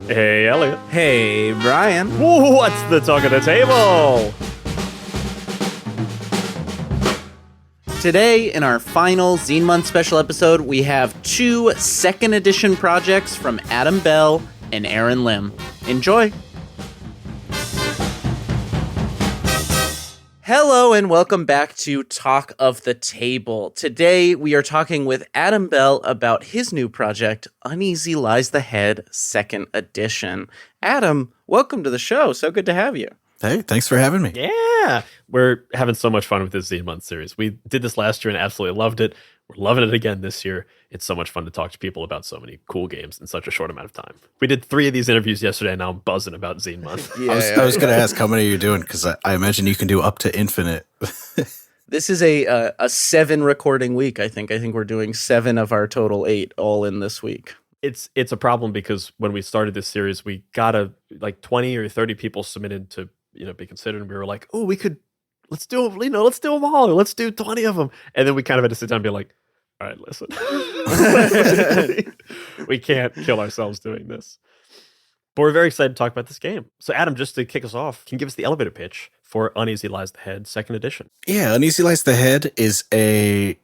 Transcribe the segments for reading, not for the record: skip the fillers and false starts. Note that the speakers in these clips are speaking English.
Hey, Elliot. Hey, Brian. What's the talk of the table? Today, in our final Zine Month Special episode, we have two second edition projects from Adam Bell and Aaron Lim. Enjoy! Hello and welcome back to Talk of the Table. Today we are talking with Adam Bell about his new project, Uneasy Lies the Head, 2nd edition. Adam, welcome to the show. So good to have you. Hey, thanks for having me. Yeah, we're having so much fun with this Zine Month series. We did this last year and absolutely loved it. We're loving it again this year. It's so much fun to talk to people about so many cool games in such a short amount of time. We did 3 of these interviews yesterday, and now I'm buzzing about Zine Month. I was going to ask how many you're doing, because I imagine you can do up to infinite. This is a 7 recording week, I think. I think we're doing 7 of our total 8 all in this week. It's a problem because when we started this series, we got 20 or 30 people submitted to be considered, and we were like, oh, let's do them all, or let's do 20 of them. And then we kind of had to sit down and be like, all right, listen, we can't kill ourselves doing this. But we're very excited to talk about this game. So Adam, just to kick us off, can you give us the elevator pitch for Uneasy Lies the Head, 2nd edition? Yeah, Uneasy Lies the Head is a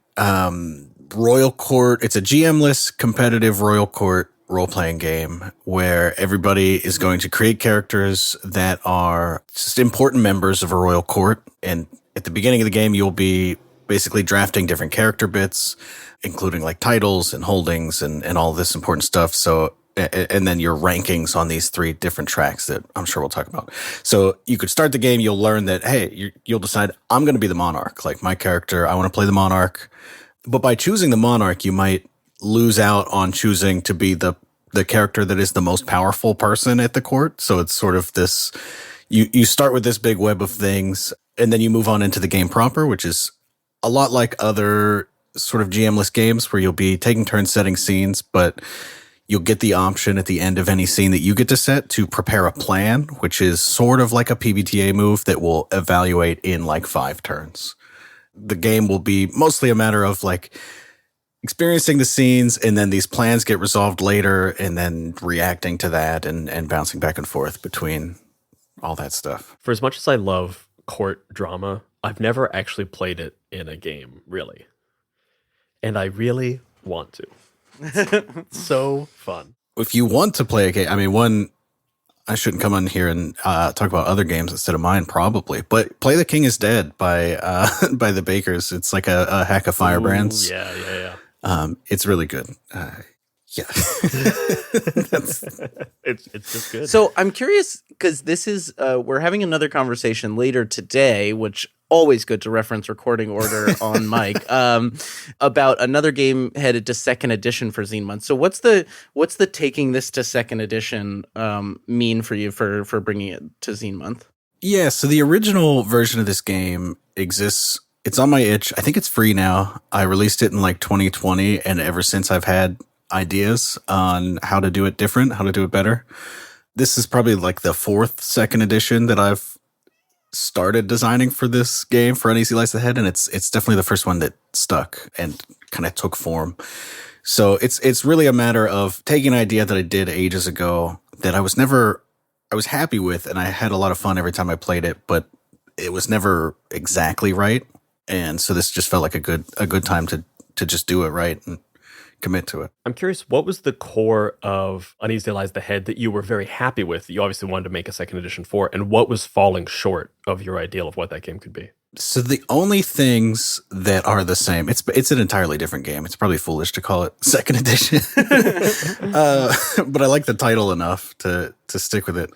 royal court. It's a GM-less competitive royal court role-playing game where everybody is going to create characters that are just important members of a royal court. And at the beginning of the game, you'll be basically drafting different character bits, including like titles and holdings and all this important stuff. So, and then your rankings on these 3 different tracks that I'm sure we'll talk about. So you could start the game, you'll learn that, hey, you'll decide, I'm going to be the monarch. Like my character, I want to play the monarch. But by choosing the monarch, you might lose out on choosing to be the character that is the most powerful person at the court. So it's sort of this, you start with this big web of things, and then you move on into the game proper, which is a lot like other sort of GM-less games where you'll be taking turns setting scenes, but you'll get the option at the end of any scene that you get to set to prepare a plan, which is sort of like a PBTA move that will evaluate in like 5 turns. The game will be mostly a matter of like experiencing the scenes, and then these plans get resolved later, and then reacting to that and bouncing back and forth between all that stuff. For as much as I love court drama, I've never actually played it in a game, really. And I really want to. It's so fun. If you want to play a game, I mean, I shouldn't come on here and talk about other games instead of mine, probably. But play The King is Dead by the Bakers. It's like a hack of Firebrands. Yeah. It's really good. Yeah. It's just good. So I'm curious, because this is, we're having another conversation later today, which always good to reference recording order on mic, about another game headed to 2nd edition for Zine Month. So what's the taking this to 2nd edition mean for you for bringing it to Zine Month? Yeah, so the original version of this game exists. It's on my itch. I think it's free now. I released it in like 2020, and ever since I've had ideas on how to do it different, how to do it better. This is probably like the 4th 2nd edition that I've started designing for this game, for Uneasy Lies the Head, and it's definitely the first one that stuck and kind of took form. So it's really a matter of taking an idea that I did ages ago that I was happy with, and I had a lot of fun every time I played it, but it was never exactly right. And so this just felt like a good time to just do it right and commit to it. I'm curious, what was the core of Uneasy Lies the Head that you were very happy with, that you obviously wanted to make a 2nd edition for, and what was falling short of your ideal of what that game could be? So the only things that are the same, it's an entirely different game. It's probably foolish to call it 2nd edition, but I like the title enough to stick with it.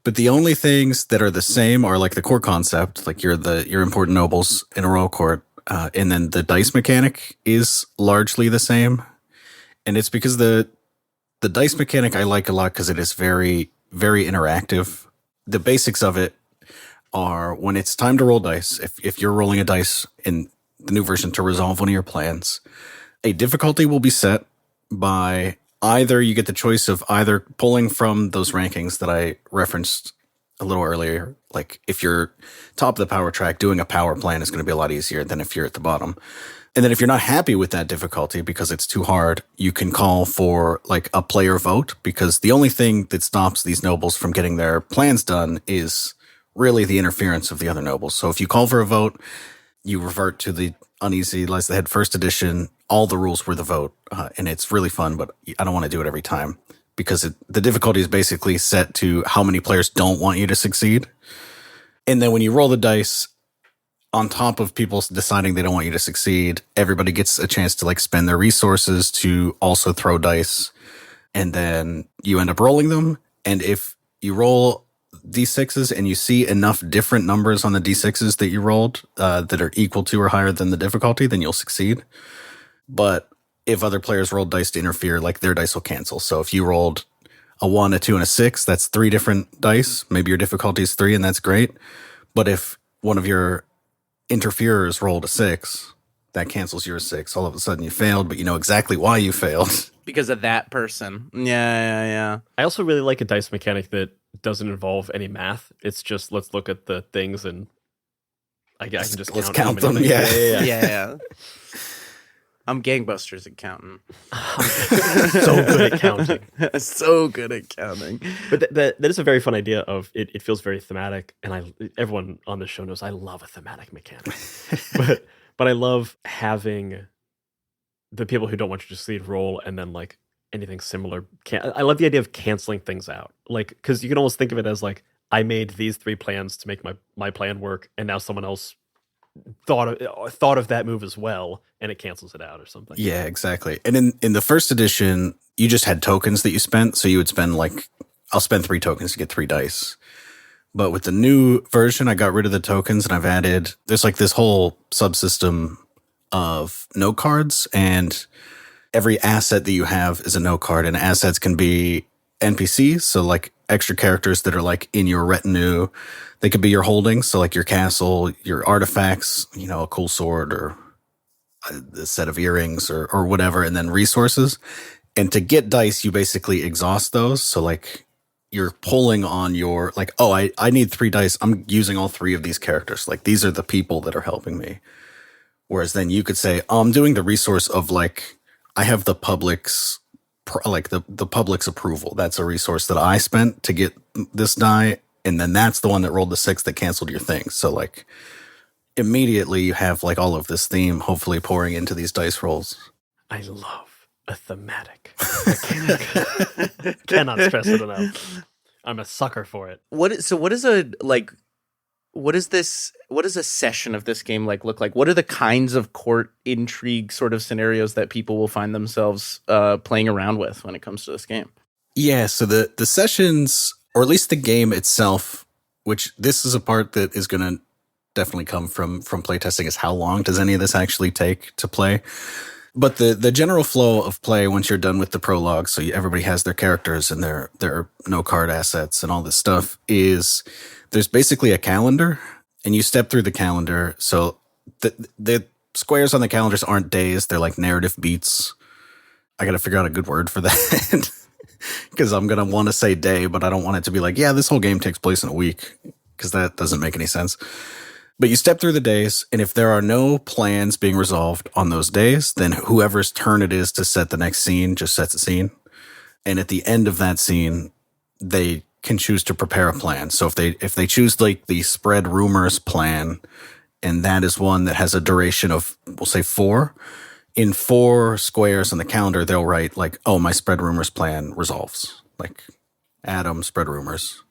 But the only things that are the same are like the core concept, like you're important nobles in a royal court. And then the dice mechanic is largely the same. And it's because the dice mechanic I like a lot because it is very, very interactive. The basics of it are when it's time to roll dice, if you're rolling a dice in the new version to resolve one of your plans, a difficulty will be set by either you get the choice of either pulling from those rankings that I referenced a little earlier. Like if you're top of the power track, doing a power plan is going to be a lot easier than if you're at the bottom. And then if you're not happy with that difficulty because it's too hard, you can call for like a player vote, because the only thing that stops these nobles from getting their plans done is really the interference of the other nobles. So if you call for a vote, you revert to the Uneasy Lies the Head first edition. All the rules were the vote, and it's really fun, but I don't want to do it every time because the difficulty is basically set to how many players don't want you to succeed. And then when you roll the dice, on top of people deciding they don't want you to succeed, everybody gets a chance to like spend their resources to also throw dice. And then you end up rolling them. And if you roll D6s and you see enough different numbers on the D6s that you rolled that are equal to or higher than the difficulty, then you'll succeed. But if other players rolled dice to interfere, like their dice will cancel. So if you rolled a 1, a 2, and a 6, that's 3 different dice. Maybe your difficulty is 3, and that's great. But if one of your interferers rolled a 6, that cancels your 6. All of a sudden you failed, but you know exactly why you failed. Because of that person. Yeah. I also really like a dice mechanic that doesn't involve any math. It's just, let's look at the things and I can just let's count them. Yeah. I'm gangbusters at counting. So good at counting. So good at counting. But that is a very fun idea of it. It feels very thematic, and everyone on the show knows I love a thematic mechanic. but I love having the people who don't want you to succeed roll, and then like anything similar. I love the idea of canceling things out, like because you can almost think of it as like I made these 3 plans to make my plan work, and now someone else thought of that move as well, and it cancels it out or something. Yeah, exactly. And in the first edition, you just had tokens that you spent. So you would spend like, I'll spend 3 tokens to get 3 dice. But with the new version, I got rid of the tokens and I've added, there's like this whole subsystem of note cards, and every asset that you have is a note card, and assets can be NPCs. So like extra characters that are like in your retinue. They could be your holdings, so like your castle, your artifacts, you know, a cool sword or a set of earrings or whatever, and then resources. And to get dice, you basically exhaust those. So like you're pulling on your, like, oh, I need 3 dice. I'm using all 3 of these characters. Like these are the people that are helping me. Whereas then you could say, oh, I'm doing the resource of like, I have the public's, like the public's approval. That's a resource that I spent to get this die. And then that's the one that rolled the 6 that canceled your thing. So like immediately you have like all of this theme hopefully pouring into these dice rolls. I love a thematic mechanic. Cannot stress it enough. I'm a sucker for it. What is a session of this game like look like? What are the kinds of court intrigue sort of scenarios that people will find themselves playing around with when it comes to this game? Yeah, so the sessions, or at least the game itself, which this is a part that is going to definitely come from playtesting, is how long does any of this actually take to play? But the general flow of play once you're done with the prologue, so everybody has their characters and their no card assets and all this stuff, is there's basically a calendar, and you step through the calendar. So the squares on the calendars aren't days, they're like narrative beats. I got to figure out a good word for that. Because I'm going to want to say day, but I don't want it to be like, yeah, this whole game takes place in a week, because that doesn't make any sense. But you step through the days, and if there are no plans being resolved on those days, then whoever's turn it is to set the next scene just sets a scene. And at the end of that scene, they can choose to prepare a plan. So if they choose like the spread rumors plan, and that is one that has a duration of, we'll say 4, in 4 squares on the calendar, they'll write like, oh, my spread rumors plan resolves. Like, Adam, spread rumors.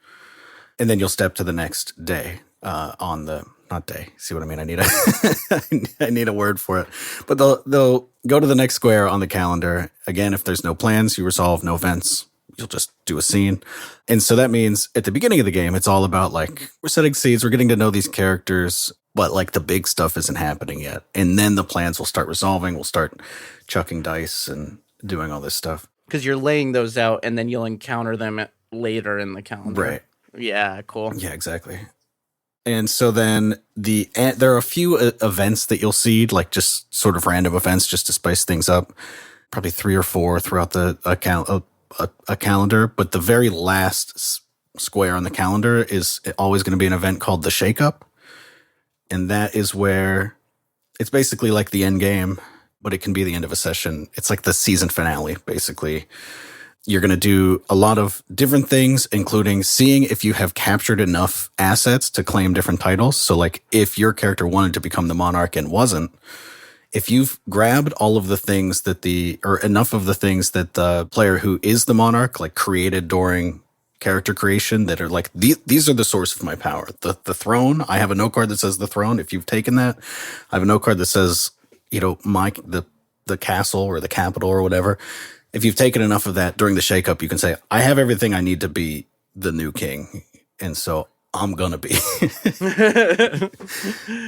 And then you'll step to the next day on the, not day, see what I mean? I need a word for it. But they'll go to the next square on the calendar. Again, if there's no plans, you resolve, no events, you'll just do a scene. And so that means at the beginning of the game, it's all about like, we're setting seeds, we're getting to know these characters, but like the big stuff isn't happening yet. And then the plans will start resolving. We'll start chucking dice and doing all this stuff. Because you're laying those out and then you'll encounter them later in the calendar. Right. Yeah, cool. Yeah, exactly. And so then there are a few events that you'll see, like just sort of random events just to spice things up. Probably 3 or 4 throughout a calendar. But the very last square on the calendar is always going to be an event called the Shake Up. And that is where It's basically like the end game, but it can be the end of a session. It's like the season finale, basically. You're going to do a lot of different things, including seeing if you have captured enough assets to claim different titles. So like if your character wanted to become the monarch and wasn't, if you've grabbed all of the things that enough of the things that the player who is the monarch like created during character creation that are like, these are the source of my power. The throne, I have a note card that says the throne. If you've taken that, I have a note card that says, the castle or the capital or whatever. If you've taken enough of that during the shakeup, you can say, I have everything I need to be the new king. And so I'm gonna be.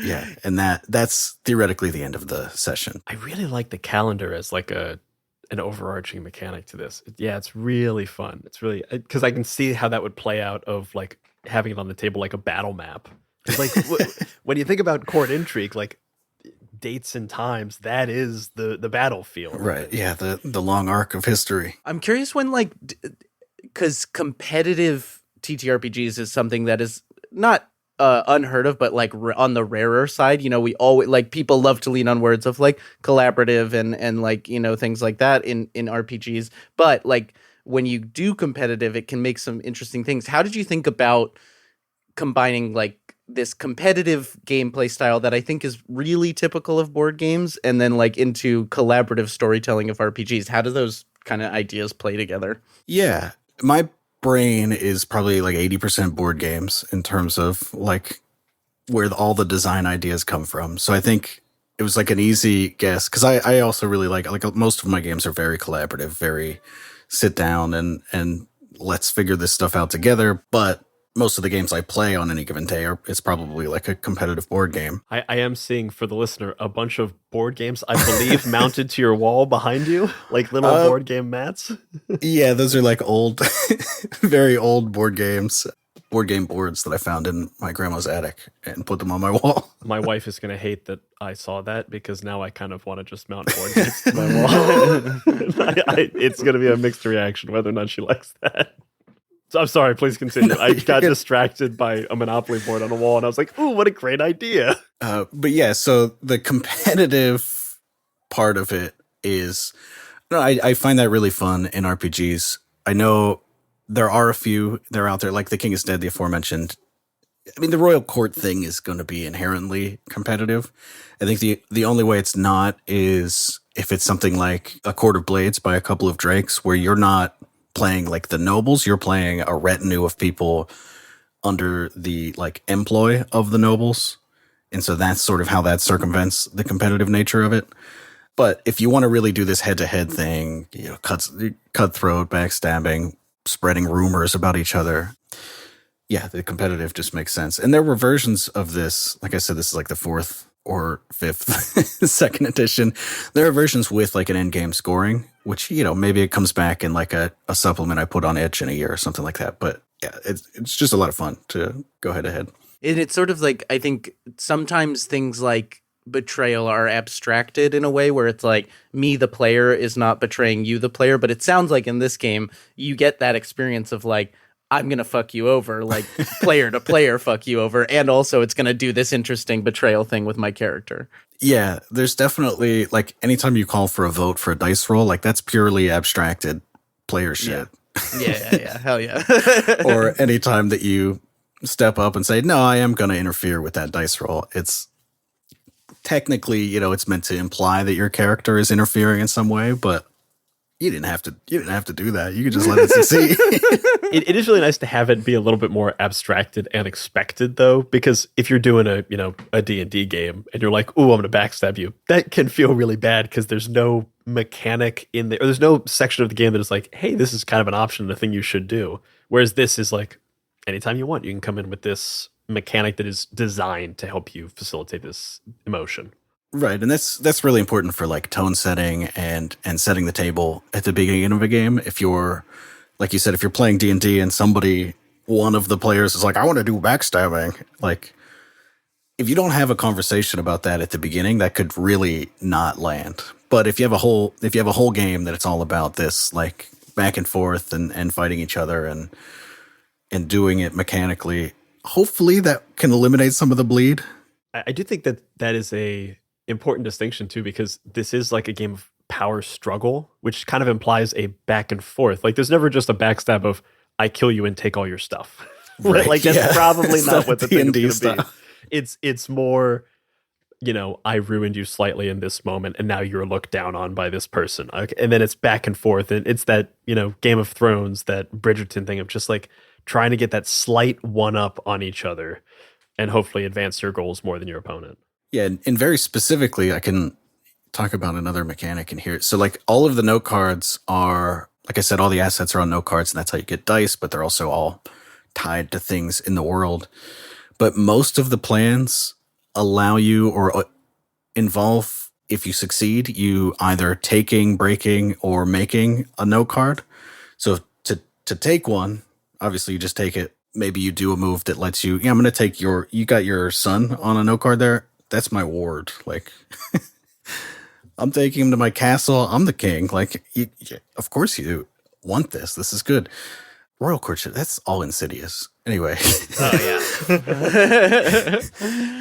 Yeah. And that's theoretically the end of the session. I really like the calendar as like an overarching mechanic to this. Yeah, it's really fun. It's really, because I can see how that would play out of like having it on the table like a battle map. It's like when you think about court intrigue, like dates and times, that is the battlefield. Right. Yeah. The long arc of history. I'm curious when like, because competitive TTRPGs is something that is not unheard of, but like on the rarer side. We always like people love to lean on words of like collaborative and like things like that in RPGs. But like when you do competitive, it can make some interesting things. How did you think about combining like this competitive gameplay style that I think is really typical of board games, and then like into collaborative storytelling of RPGs? How do those kind of ideas play together? Yeah, my brain is probably like 80% board games in terms of like where all the design ideas come from. So I think it was like an easy guess, because I also really like most of my games are very collaborative, very sit down and let's figure this stuff out together. But most of the games I play on any given day it's probably like a competitive board game. I am seeing, for the listener, a bunch of board games, I believe, mounted to your wall behind you, like little board game mats. Yeah, those are like old, very old board games, board game boards that I found in my grandma's attic and put them on my wall. My wife is going to hate that I saw that, because now I kind of want to just mount board games to my wall. It's going to be a mixed reaction whether or not she likes that. So I'm sorry, please continue. I got distracted by a Monopoly board on the wall, and I was like, ooh, what a great idea. But yeah, so the competitive part of it is, I find that really fun in RPGs. I know there are a few, they're out there, like The King is Dead, the aforementioned. I mean, the Royal Court thing is going to be inherently competitive. I think the only way it's not is if it's something like A Court of Blades by a Couple of Drakes, where you're not playing like the nobles, you're playing a retinue of people under the like employ of the nobles. And so that's sort of how that circumvents the competitive nature of it. But if you want to really do this head-to-head thing, cutthroat, backstabbing, spreading rumors about each other, yeah, the competitive just makes sense. And there were versions of this, like I said, this is like the 4th or 5th second edition. There are versions with like an end game scoring, which, maybe it comes back in like a supplement I put on itch in a year or something like that. But yeah, it's just a lot of fun to go head to head. And it's sort of like, I think sometimes things like betrayal are abstracted in a way where it's like me, the player, is not betraying you, the player. But it sounds like in this game, you get that experience of like, I'm going to fuck you over, like player to player fuck you over. And also it's going to do this interesting betrayal thing with my character. Yeah, there's definitely like anytime you call for a vote for a dice roll, like that's purely abstracted player shit. Yeah. Hell yeah. Or anytime that you step up and say, no, I am going to interfere with that dice roll. It's technically, it's meant to imply that your character is interfering in some way, but you didn't have to do that. You could just let it succeed. It is really nice to have it be a little bit more abstracted and expected, though, because if you're doing a D&D game and you're like, ooh, I'm going to backstab you, that can feel really bad because there's no mechanic in there, or there's no section of the game that is like, hey, this is kind of an option, a thing you should do. Whereas this is like, anytime you want, you can come in with this mechanic that is designed to help you facilitate this emotion. Right, and that's really important for like tone setting and setting the table at the beginning of a game. If you're, like you said, if you're playing D&D and one of the players is like, I want to do backstabbing, like if you don't have a conversation about that at the beginning, that could really not land. But if you have a whole game that it's all about this like back and forth and fighting each other and doing it mechanically, hopefully that can eliminate some of the bleed. I do think that is a important distinction too, because this is like a game of power struggle, which kind of implies a back and forth. Like there's never just a backstab of I kill you and take all your stuff. Right, Like that's probably It's not what the thing D&D is going to style. be. It's more, I ruined you slightly in this moment, and now you're looked down on by this person. Okay, and then it's back and forth, and it's that Game of Thrones, that Bridgerton thing of just like trying to get that slight one up on each other, and hopefully advance your goals more than your opponent. Yeah, and very specifically, I can talk about another mechanic in here. So, like, all of the note cards are, like I said, all the assets are on note cards, and that's how you get dice, but they're also all tied to things in the world. But most of the plans allow you or involve, if you succeed, you either taking, breaking, or making a note card. So, to take one, obviously, you just take it. Maybe you do a move that lets you, I'm going to take you got your son on a note card there. That's my ward. Like, I'm taking him to my castle. I'm the king. Like, of course you want this. This is good. Royal courtship. That's all insidious. Anyway. Oh yeah.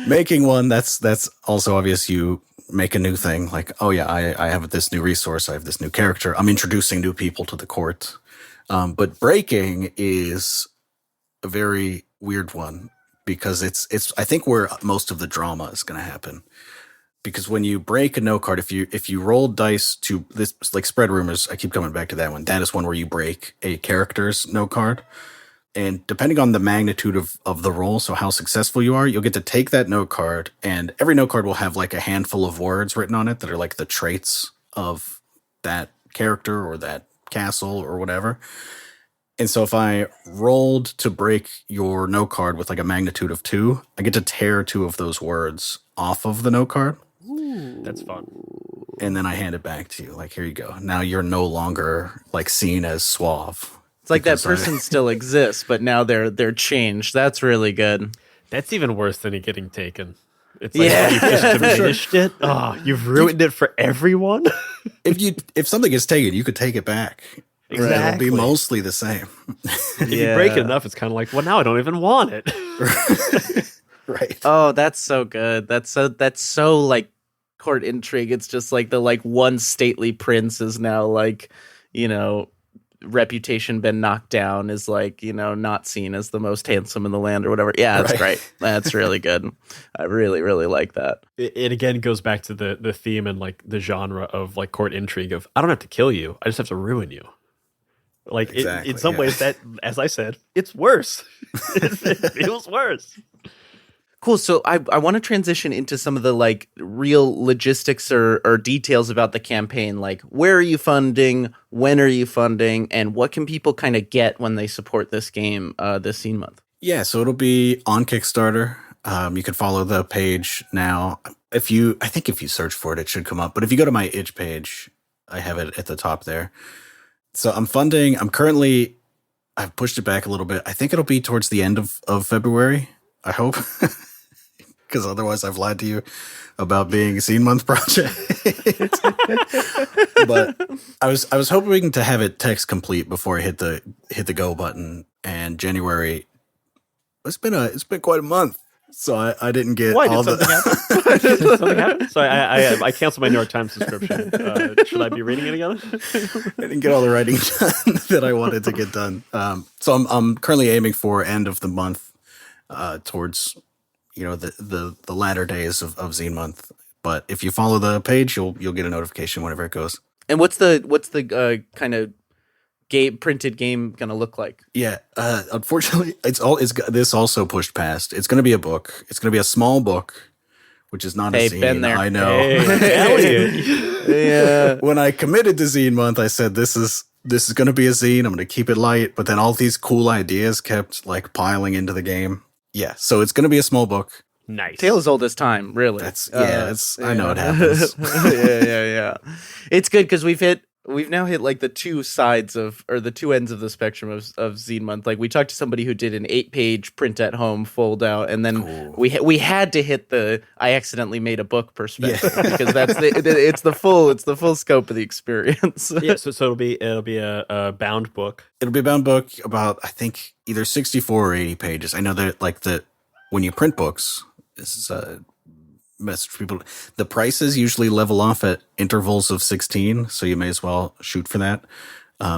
Making one. That's also obvious. You make a new thing. Like, oh yeah, I have this new resource. I have this new character. I'm introducing new people to the court. But breaking is a very weird one because it's I think where most of the drama is going to happen. Because when you break a note card, if you roll dice to this, like spread rumors, I keep coming back to that one. That is one where you break a character's note card. And depending on the magnitude of the roll, so how successful you are, you'll get to take that note card, and every note card will have like a handful of words written on it that are like the traits of that character or that castle or whatever. And so if I rolled to break your note card with like a magnitude of 2, I get to tear 2 of those words off of the note card. Ooh, that's fun. And then I hand it back to you. Like, here you go. Now you're no longer like seen as suave. It's like that person still exists, but now they're changed. That's really good. That's even worse than it getting taken. It's like you just diminished it. Oh, you've ruined it for everyone. If something gets taken, you could take it back. Exactly. It'll be mostly the same. If you break it enough, it's kind of like, well, now I don't even want it. Right. Oh, that's so good. That's so like court intrigue. It's just like the one stately prince is now like, reputation been knocked down, is like, not seen as the most handsome in the land or whatever. Yeah, that's great. That's really good. I really, really like that. It again goes back to the theme and like the genre of like court intrigue of I don't have to kill you, I just have to ruin you. Like exactly, in some ways that, as I said, it's worse. It feels worse. Cool. So I want to transition into some of the like real logistics or details about the campaign. Like, where are you funding? When are you funding? And what can people kind of get when they support this game this Zine Month? Yeah, so it'll be on Kickstarter. You can follow the page now. I think if you search for it, it should come up. But if you go to my itch page, I have it at the top there. So I'm funding. I've pushed it back a little bit. I think it'll be towards the end of February. I hope. Because otherwise I've lied to you about being a Zine Month project. But I was hoping to have it text complete before I hit the go button. And January, it's been quite a month, so I didn't get all something happen? Did something happen? So I canceled my New York Times subscription. Should I be reading it again? I didn't get all the writing done that I wanted to get done. So I'm currently aiming for end of the month, towards the latter days of Zine Month. But if you follow the page, you'll get a notification whenever it goes. And what's the kind of printed game gonna look like? Yeah, unfortunately, this also pushed past. It's gonna be a book. It's gonna be a small book, which is not a zine. Been there. I know. Elliot. Yeah. When I committed to Zine Month, I said this is gonna be a zine. I'm gonna keep it light. But then all these cool ideas kept like piling into the game. Yeah, so it's gonna be a small book. Nice. Tale as old as time, really. I know it happens. yeah. It's good because we've now hit like the two sides the two ends of the spectrum of Zine Month. Like we talked to somebody who did an 8-page print at home fold out, and then we had to hit the I accidentally made a book perspective because that's it's the full scope of the experience. Yeah, so it'll be a bound book. It'll be a bound book about, I think, either 64 or 80 pages. I know that when you print books, this is message people. The prices usually level off at intervals of 16, so you may as well shoot for that.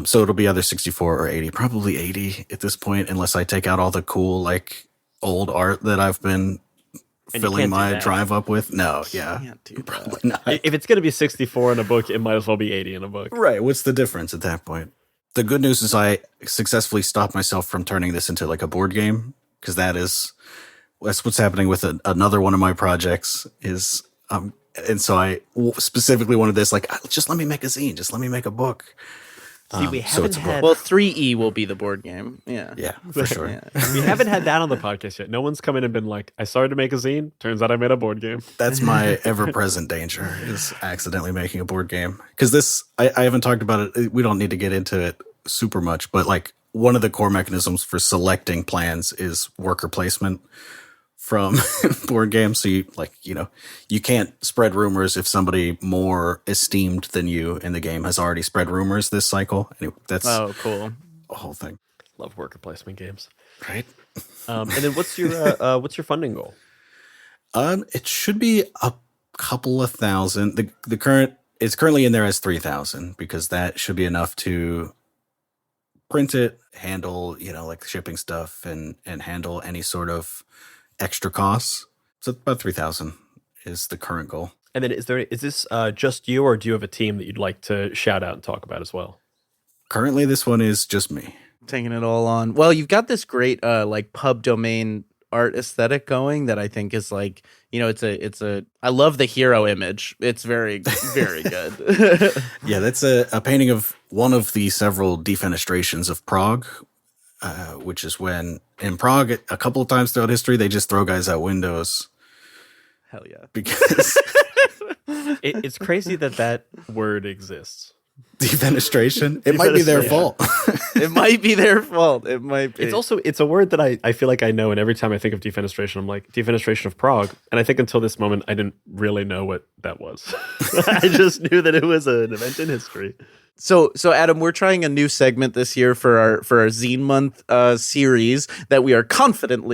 So it'll be either 64 or 80, probably 80 at this point, unless I take out all the cool, like, old art that I've been filling my drive up with. No, yeah. Can't do that. Probably not. If it's going to be 64 in a book, it might as well be 80 in a book. Right. What's the difference at that point? The good news is I successfully stopped myself from turning this into like a board game, because that's what's happening with another one of my projects is, and so I specifically wanted this, like, just let me make a zine, just let me make a book. See, we haven't had... Well, 3E will be the board game. Yeah. Yeah, for sure. Yeah. We haven't had that on the podcast yet. No one's come in and been like, I started to make a zine. Turns out I made a board game. That's my ever-present danger, is accidentally making a board game. Because this, I haven't talked about it. We don't need to get into it super much. But like, one of the core mechanisms for selecting plans is worker placement from board games. So you can't spread rumors if somebody more esteemed than you in the game has already spread rumors this cycle. Anyway, that's cool. a whole thing. Love worker placement games. Right. And then what's your funding goal? It should be a couple of thousand. It's currently in there as 3,000, because that should be enough to print it, handle, like shipping stuff and handle any sort of extra costs. So about 3,000 is the current goal. And then is this just you, or do you have a team that you'd like to shout out and talk about as well? Currently, this one is just me. Taking it all on. Well, you've got this great like pub domain art aesthetic going that I think is like, I love the hero image. It's very, very good. Yeah, that's a painting of one of the several defenestrations of Prague, which is when in Prague a couple of times throughout history they just throw guys out windows. Hell yeah. Because it's crazy that word exists. Defenestration. It might be their fault. It might be their fault. It might be. It's a word that I feel like I know, and every time I think of defenestration, I'm like, defenestration of Prague. And I think until this moment, I didn't really know what that was. I just knew that it was an event in history. So Adam, we're trying a new segment this year for our Zine Month series that we are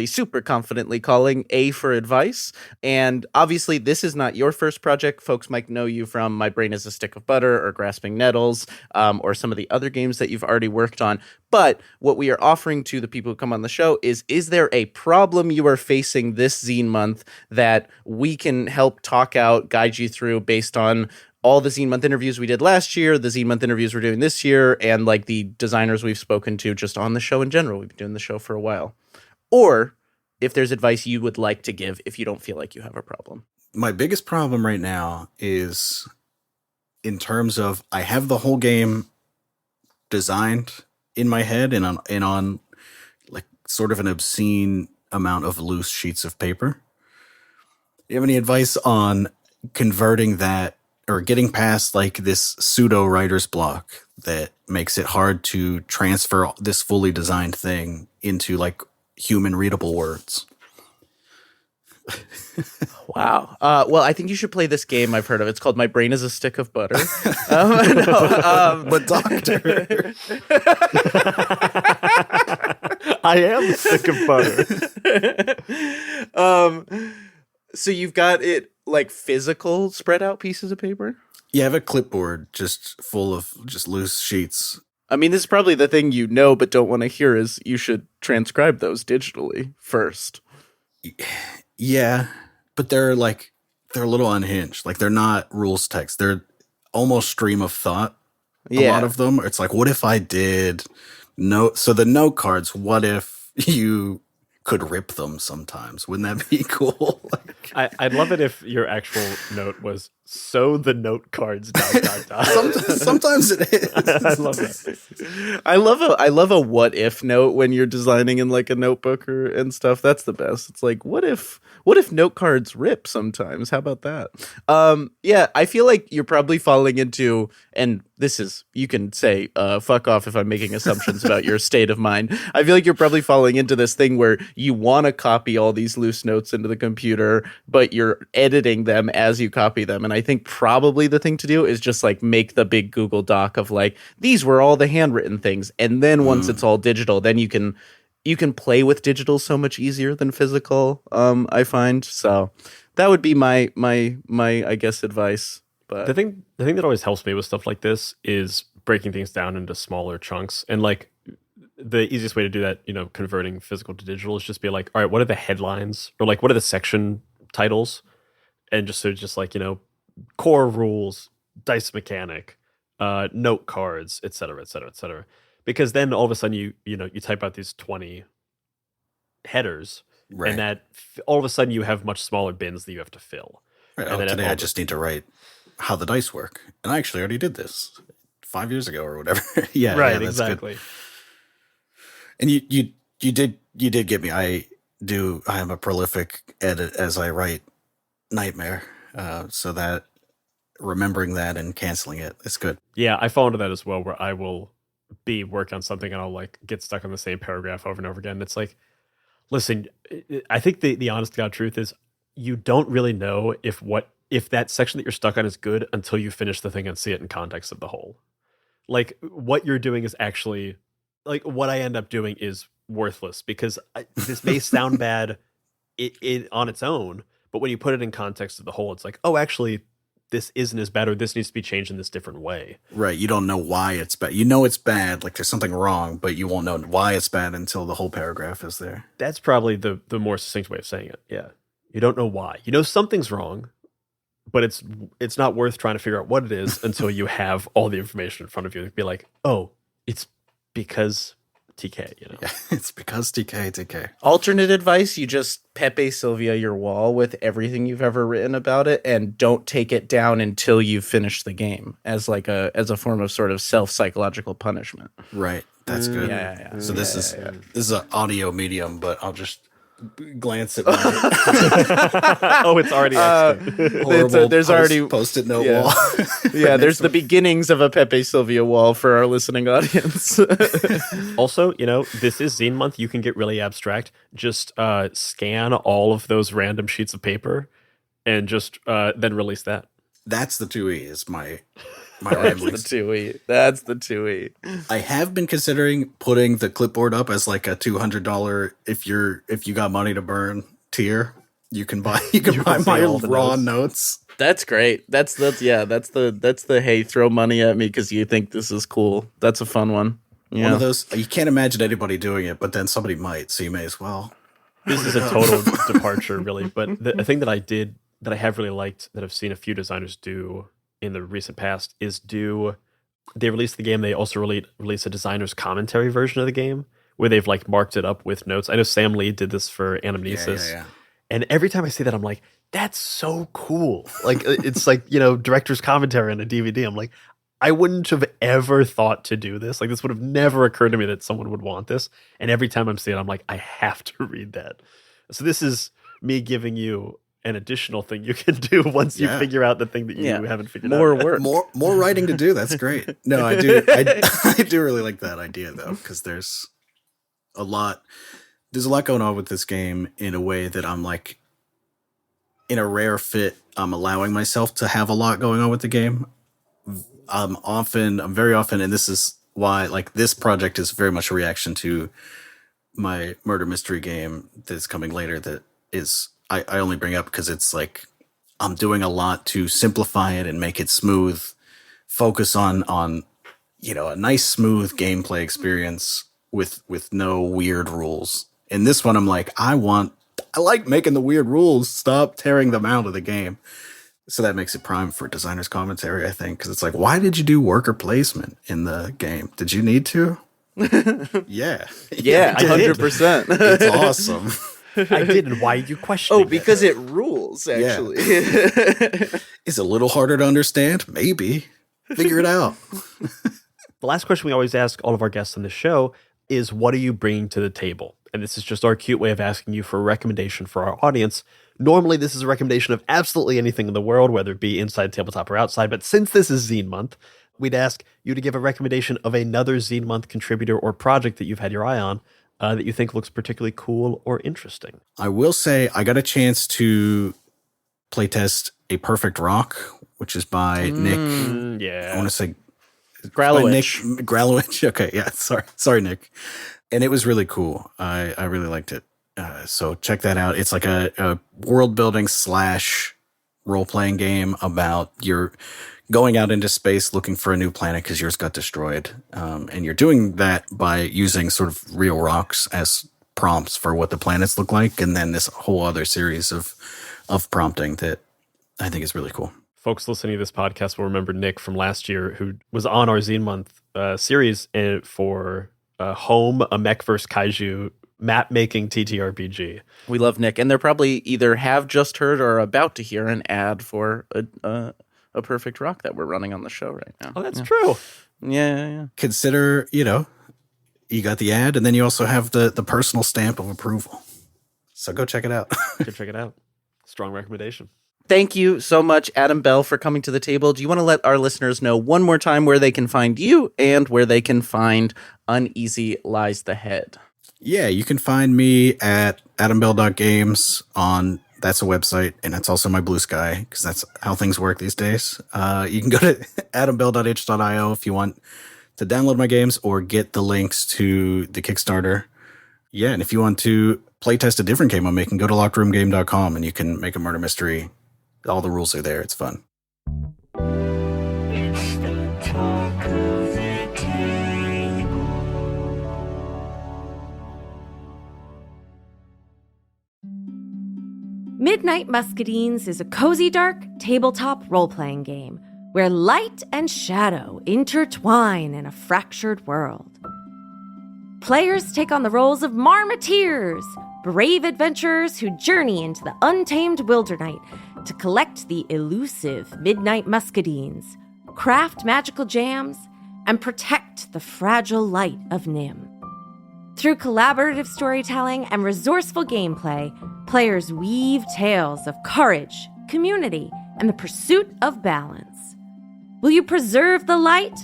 super confidently calling A for Advice. And obviously, this is not your first project. Folks might know you from My Brain is a Stick of Butter or Grasping Nettles, or some of the other games that you've already worked on. But what we are offering to the people who come on the show is there a problem you are facing this Zine Month that we can help talk out, guide you through based on all the Zine Month interviews we did last year, the Zine Month interviews we're doing this year, and like the designers we've spoken to just on the show in general. We've been doing the show for a while. Or if there's advice you would like to give if you don't feel like you have a problem. My biggest problem right now is in terms of I have the whole game designed in my head and on like sort of an obscene amount of loose sheets of paper. Do you have any advice on converting that, or getting past like this pseudo writer's block that makes it hard to transfer this fully designed thing into like human readable words? Wow. Well, I think you should play this game I've heard of. It's called My Brain is a Stick of Butter. But doctor, I am a stick of butter. So you've got it like physical spread out pieces of paper? you have a clipboard just full of just loose sheets. I mean, this is probably the thing you know but don't want to hear is you should transcribe those digitally first. Yeah, but they're a little unhinged. Like, they're not rules text. They're almost stream of thought. A lot of them. It's like, what if I did note? So the note cards, what if you could rip them sometimes? Wouldn't that be cool? I'd love it if your actual note was, so the note cards ... Sometimes it is. I love that. I love a what if note when you're designing in like a notebook and stuff. That's the best. It's like, what if note cards rip sometimes? How about that? Yeah, I feel like you're probably falling into, and this is, you can say fuck off if I'm making assumptions about your state of mind. I feel like you're probably falling into this thing where you want to copy all these loose notes into the computer, but you're editing them as you copy them. And I think probably the thing to do is just like make the big Google Doc of like, these were all the handwritten things. And then once it's all digital, then you can play with digital so much easier than physical, I find. So that would be my I guess advice. But The thing that always helps me with stuff like this is breaking things down into smaller chunks. And like the easiest way to do that, converting physical to digital is just be like, all right, what are the headlines or like what are the section titles? And just like, core rules, dice mechanic, note cards, et cetera, et cetera, et cetera. Because then all of a sudden you type out these 20 headers, Right. and that all of a sudden you have much smaller bins that you have to fill. Right. And then Today all I just need to write how the dice work. And I actually already did this 5 years ago or whatever. yeah. Right, Yeah, that's exactly. good. And you did get me. I am a prolific edit as I write Nightmare. So that remembering that and canceling it is good. Yeah, I fall into that as well, where I will be working on something and I'll like get stuck on the same paragraph over and over again. It's like, listen, I think the honest to God truth is you don't really know if that section that you're stuck on is good until you finish the thing and see it in context of the whole. Like what you're doing is actually like what I end up doing is worthless because this may sound bad it on its own, but when you put it in context of the whole, it's like, oh, actually, this isn't as bad, or this needs to be changed in this different way. Right. You don't know why it's bad. You know it's bad, like there's something wrong, but you won't know why it's bad until the whole paragraph is there. That's probably the more succinct way of saying it. Yeah. You don't know why. You know something's wrong, but it's not worth trying to figure out what it is until you have all the information in front of you. Be like, oh, it's because TK, Yeah, it's because TK. alternate advice, you just Pepe Sylvia your wall with everything you've ever written about it and don't take it down until you've finished the game as a form of sort of self-psychological punishment. Right. That's good. Yeah. So this is an audio medium, but I'll just glance at my Oh, it's already horrible there's already post-it note yeah. wall. Yeah, there's the beginnings of a Pepe Sylvia wall for our listening audience. Also, this is Zine Month. You can get really abstract. Just scan all of those random sheets of paper and just then release that. That's the 2E is my That's ramblings. the 2E. That's the 2E. I have been considering putting the clipboard up as like a $200 if you got money to burn tier. You can buy my all the raw notes. notes. That's great. That's the hey, throw money at me because you think this is cool. That's a fun one. Yeah. One of those you can't imagine anybody doing it, but then somebody might, so you may as well. This is a total departure, really. But the thing that I have really liked that I've seen a few designers do in the recent past is they release the game. They also release a designer's commentary version of the game where they've like marked it up with notes. I know Sam Lee did this for Anamnesis. Yeah. And every time I see that, I'm like, that's so cool. Like, it's like, director's commentary on a DVD. I'm like, I wouldn't have ever thought to do this. Like, this would have never occurred to me that someone would want this. And every time I'm seeing it, I'm like, I have to read that. So this is me giving you an additional thing you can do once you figure out the thing that you haven't figured More out. work. More writing to do. That's great. No, I do. I do really like that idea though, because there's a lot going on with this game in a way that I'm like, in a rare fit, I'm allowing myself to have a lot going on with the game. I'm very often, and this is why like this project is very much a reaction to my murder mystery game that's coming later. That is, I only bring up because it's like I'm doing a lot to simplify it and make it smooth, focus on a nice smooth gameplay experience with no weird rules. In this one, I'm like, I like making the weird rules. Stop tearing them out of the game. So that makes it prime for designer's commentary, I think, because it's like, why did you do worker placement in the game? Did you need to? Yeah. Yeah, I did. 100%. It's awesome. I did, and why are you questioning? Oh, because it rules, actually. Is it a little harder to understand? Maybe. Figure it out. The last question we always ask all of our guests on the show is, what are you bringing to the table? And this is just our cute way of asking you for a recommendation for our audience. Normally, this is a recommendation of absolutely anything in the world, whether it be inside tabletop or outside. But since this is Zine Month, we'd ask you to give a recommendation of another Zine Month contributor or project that you've had your eye on that you think looks particularly cool or interesting. I will say I got a chance to playtest A Perfect Rock, which is by Nick. Yeah. I want to say Gralowich. Gralowich. Okay, yeah. Sorry, Nick. And it was really cool. I really liked it. So check that out. It's like a world building / role playing game about you're going out into space looking for a new planet because yours got destroyed. And you're doing that by using sort of real rocks as prompts for what the planets look like. And then this whole other series of prompting that I think is really cool. Folks listening to this podcast will remember Nick from last year, who was on our Zine Month series for Home, a Mech vs. Kaiju map-making TTRPG. We love Nick, and they're probably either have just heard or are about to hear an ad for a Perfect Rock that we're running on the show right now. Oh, that's true. Yeah. Consider, you got the ad, and then you also have the personal stamp of approval. So go check it out. Go check it out. Strong recommendation. Thank you so much, Adam Bell, for coming to the table. Do you want to let our listeners know one more time where they can find you and where they can find Uneasy Lies the Head? Yeah, you can find me at adambell.games that's a website, and that's also my Blue Sky, because that's how things work these days. You can go to adambell.itch.io if you want to download my games or get the links to the Kickstarter. Yeah, and if you want to playtest a different game I'm making, go to lockroomgame.com and you can make a murder mystery. All the rules are there. It's fun. It's the talk of the table. Midnight Muscadines is a cozy, dark tabletop role-playing game where light and shadow intertwine in a fractured world. Players take on the roles of marmoteers, brave adventurers who journey into the untamed wilderness to collect the elusive Midnight Muscadines, craft magical jams, and protect the fragile light of Nim. Through collaborative storytelling and resourceful gameplay, players weave tales of courage, community, and the pursuit of balance. Will you preserve the light,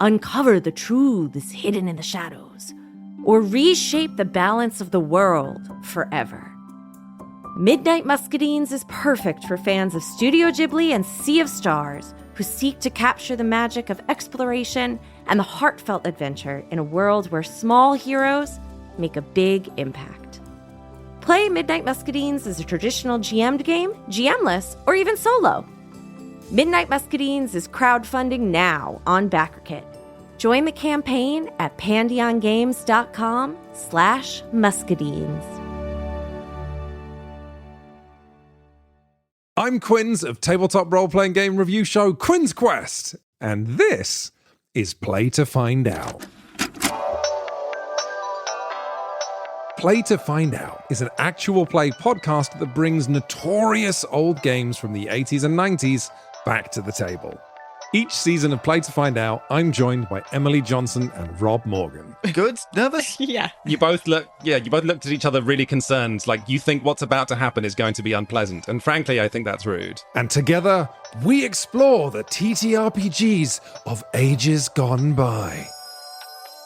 uncover the truths hidden in the shadows, or reshape the balance of the world forever? Midnight Muscadines is perfect for fans of Studio Ghibli and Sea of Stars who seek to capture the magic of exploration and the heartfelt adventure in a world where small heroes make a big impact. Play Midnight Muscadines as a traditional GM'd game, GMless, or even solo. Midnight Muscadines is crowdfunding now on BackerKit. Join the campaign at pandeongames.com/muscadines. I'm Quinns of tabletop role-playing game review show Quinn's Quest, and this is Play to Find Out. Play to Find Out is an actual play podcast that brings notorious old games from the 80s and 90s back to the table. Each season of Play to Find Out, I'm joined by Emily Johnson and Rob Morgan. Good? Nervous? Yeah. You both looked at each other really concerned, like you think what's about to happen is going to be unpleasant. And frankly, I think that's rude. And together, we explore the TTRPGs of ages gone by.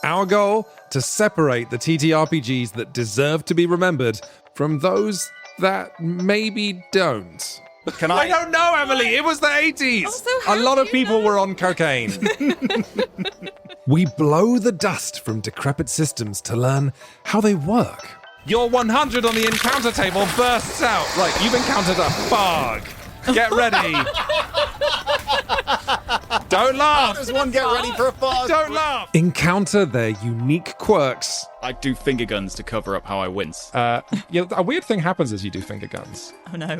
Our goal? To separate the TTRPGs that deserve to be remembered from those that maybe don't. I don't know, Emily. It was the 80s. Also, a lot of people were on cocaine. We blow the dust from decrepit systems to learn how they work. Your 100 on the encounter table bursts out. Right, you've encountered a fog. Get ready. Don't laugh. Does one get ready for a fog? Don't laugh. Encounter their unique quirks. I do finger guns to cover up how I wince. A weird thing happens as you do finger guns. Oh no.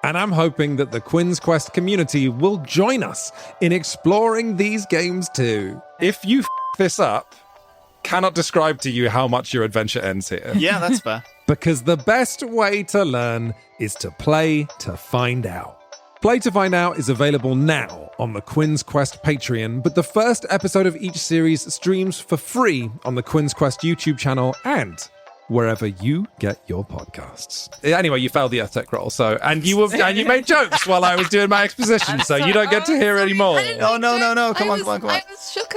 And I'm hoping that the Quinn's Quest community will join us in exploring these games too. If you this up, cannot describe to you how much your adventure ends here. Yeah, that's fair. Because the best way to learn is to play to find out. Play to Find Out is available now on the Quinn's Quest Patreon, but the first episode of each series streams for free on the Quinn's Quest YouTube channel and wherever you get your podcasts. Anyway, you failed the Earth Tech roll, and you made jokes while I was doing my exposition, so you don't get to hear anymore. Oh, no. Come on. I was shook.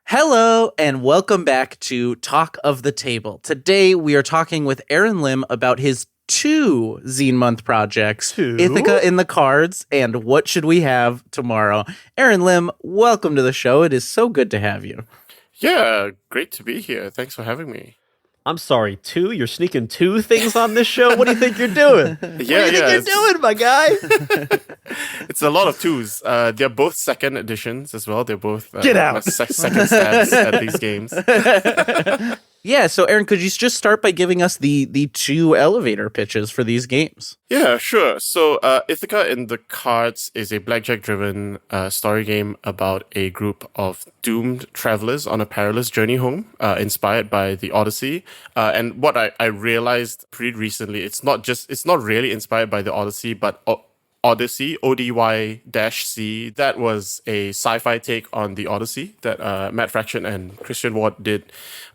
Hello, and welcome back to Talk of the Table. Today, we are talking with Aaron Lim about his two Zine Month projects, Two? Ithaca in the cards, and What Should We Have Tomorrow. Aaron Lim, welcome to the show. It is so good to have you. Yeah, great to be here. Thanks for having me. I'm sorry, two? You're sneaking two things on this show? What do you think you're doing? What do you think you're doing, my guy? It's a lot of twos. They're both second editions as well. They're both Get out. my second stabs at these games. Yeah, so Aaron, could you just start by giving us the two elevator pitches for these games? Yeah, sure. So Ithaca in the Cards is a blackjack-driven story game about a group of doomed travelers on a perilous journey home, inspired by the Odyssey. And what I realized pretty recently, it's not really inspired by the Odyssey, but Odyssey, ODY-C. That was a sci-fi take on the Odyssey that Matt Fraction and Christian Ward did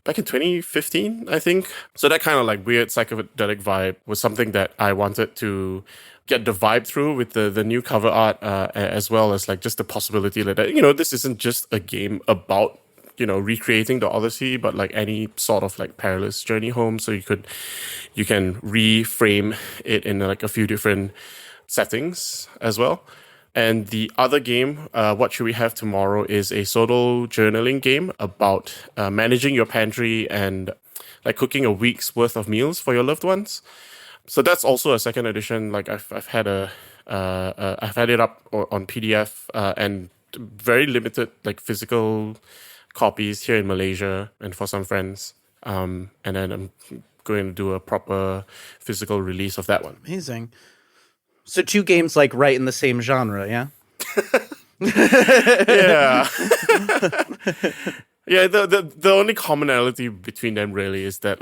back in 2015, I think. So that kind of like weird psychedelic vibe was something that I wanted to get the vibe through with the new cover art, as well as like just the possibility that, this isn't just a game about, recreating the Odyssey, but like any sort of like perilous journey home. So you can reframe it in like a few different settings as well. And the other game, What Should We Have Tomorrow, is a solo journaling game about managing your pantry and like cooking a week's worth of meals for your loved ones. So that's also a second edition. Like I've had it up on PDF and very limited like physical copies here in Malaysia and for some friends. And then I'm going to do a proper physical release of that one. Amazing. So two games like right in the same genre, yeah? Yeah. Yeah, the only commonality between them really is that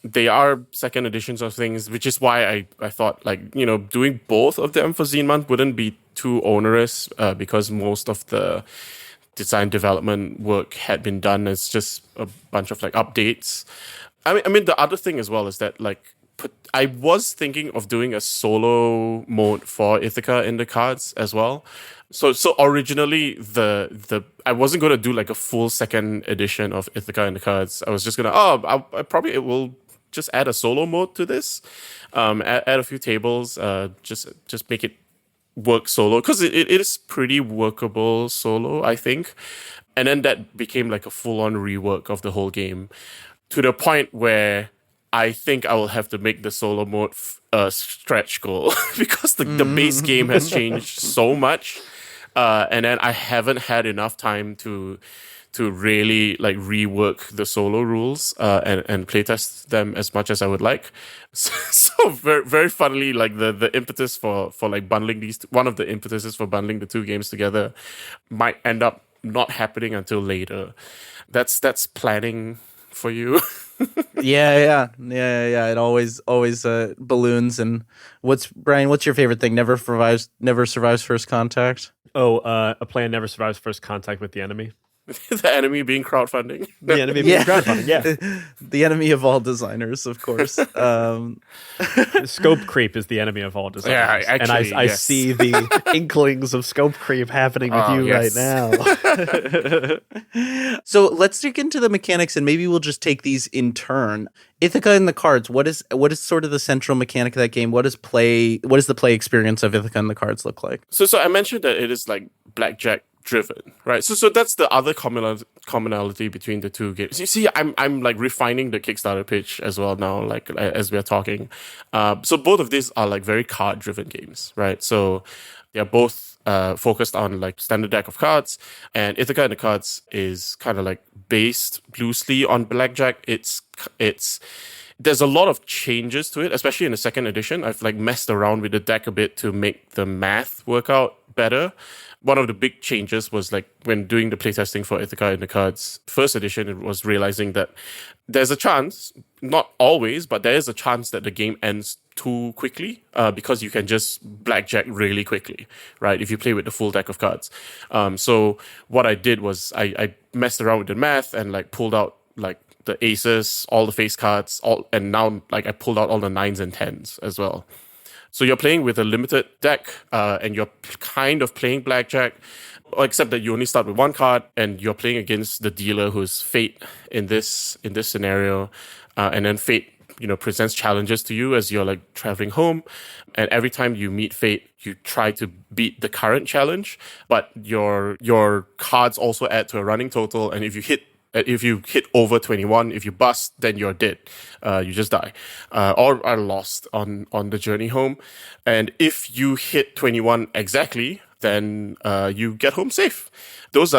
they are second editions of things, which is why I thought like, doing both of them for Zine Month wouldn't be too onerous, because most of the design development work had been done. It's just a bunch of like updates. I mean the other thing as well is that like I was thinking of doing a solo mode for Ithaca in the Cards as well. So originally I wasn't going to do like a full second edition of Ithaca in the Cards. I was just going to it will just add a solo mode to this, add a few tables, just make it work solo, because it is pretty workable solo, I think. And then that became like a full-on rework of the whole game, to the point where I think I will have to make the solo mode a stretch goal because the base game has changed so much, and then I haven't had enough time to really like rework the solo rules and playtest them as much as I would like. So very, very funnily, like the impetus for like bundling one of the impetuses for bundling the two games together might end up not happening until later. That's planning for you. Yeah. It always balloons. And Brian? What's your favorite thing? Never survives first contact. A plan never survives first contact with the enemy. The enemy being crowdfunding. The enemy being crowdfunding, yeah. The enemy of all designers, of course. Scope creep is the enemy of all designers. Yeah, actually, and I yes. see the inklings of scope creep happening with you yes. right now. So let's dig into the mechanics, and maybe we'll just take these in turn. Ithaca in the Cards. What is sort of the central mechanic of that game? What does the play experience of Ithaca in the Cards look like? So I mentioned that it is like blackjack driven, right? So that's the other commonality between the two games. You see, I'm like refining the Kickstarter pitch as well now, like as we're talking. So both of these are like very card driven games, right? So they're both focused on like standard deck of cards, and Ithaca in the Cards is kind of like based loosely on blackjack. There's a lot of changes to it, especially in the second edition. I've like messed around with the deck a bit to make the math work out better. One of the big changes was like when doing the playtesting for Ithaca in the Cards first edition, it was realizing that there's a chance, not always, but there is a chance that the game ends too quickly, because you can just blackjack really quickly, right? If you play with the full deck of cards. So what I did was I messed around with the math and like pulled out like the aces, all the face cards, and now like I pulled out all the 9s and 10s as well. So you're playing with a limited deck, and you're kind of playing blackjack, except that you only start with one card, and you're playing against the dealer, who's Fate in this scenario, and then Fate presents challenges to you as you're like traveling home, and every time you meet fate, you try to beat the current challenge, but your cards also add to a running total, and if you hit over 21, if you bust, then you're dead. You just die, or are lost on the journey home. And if you hit 21 exactly, then you get home safe. That's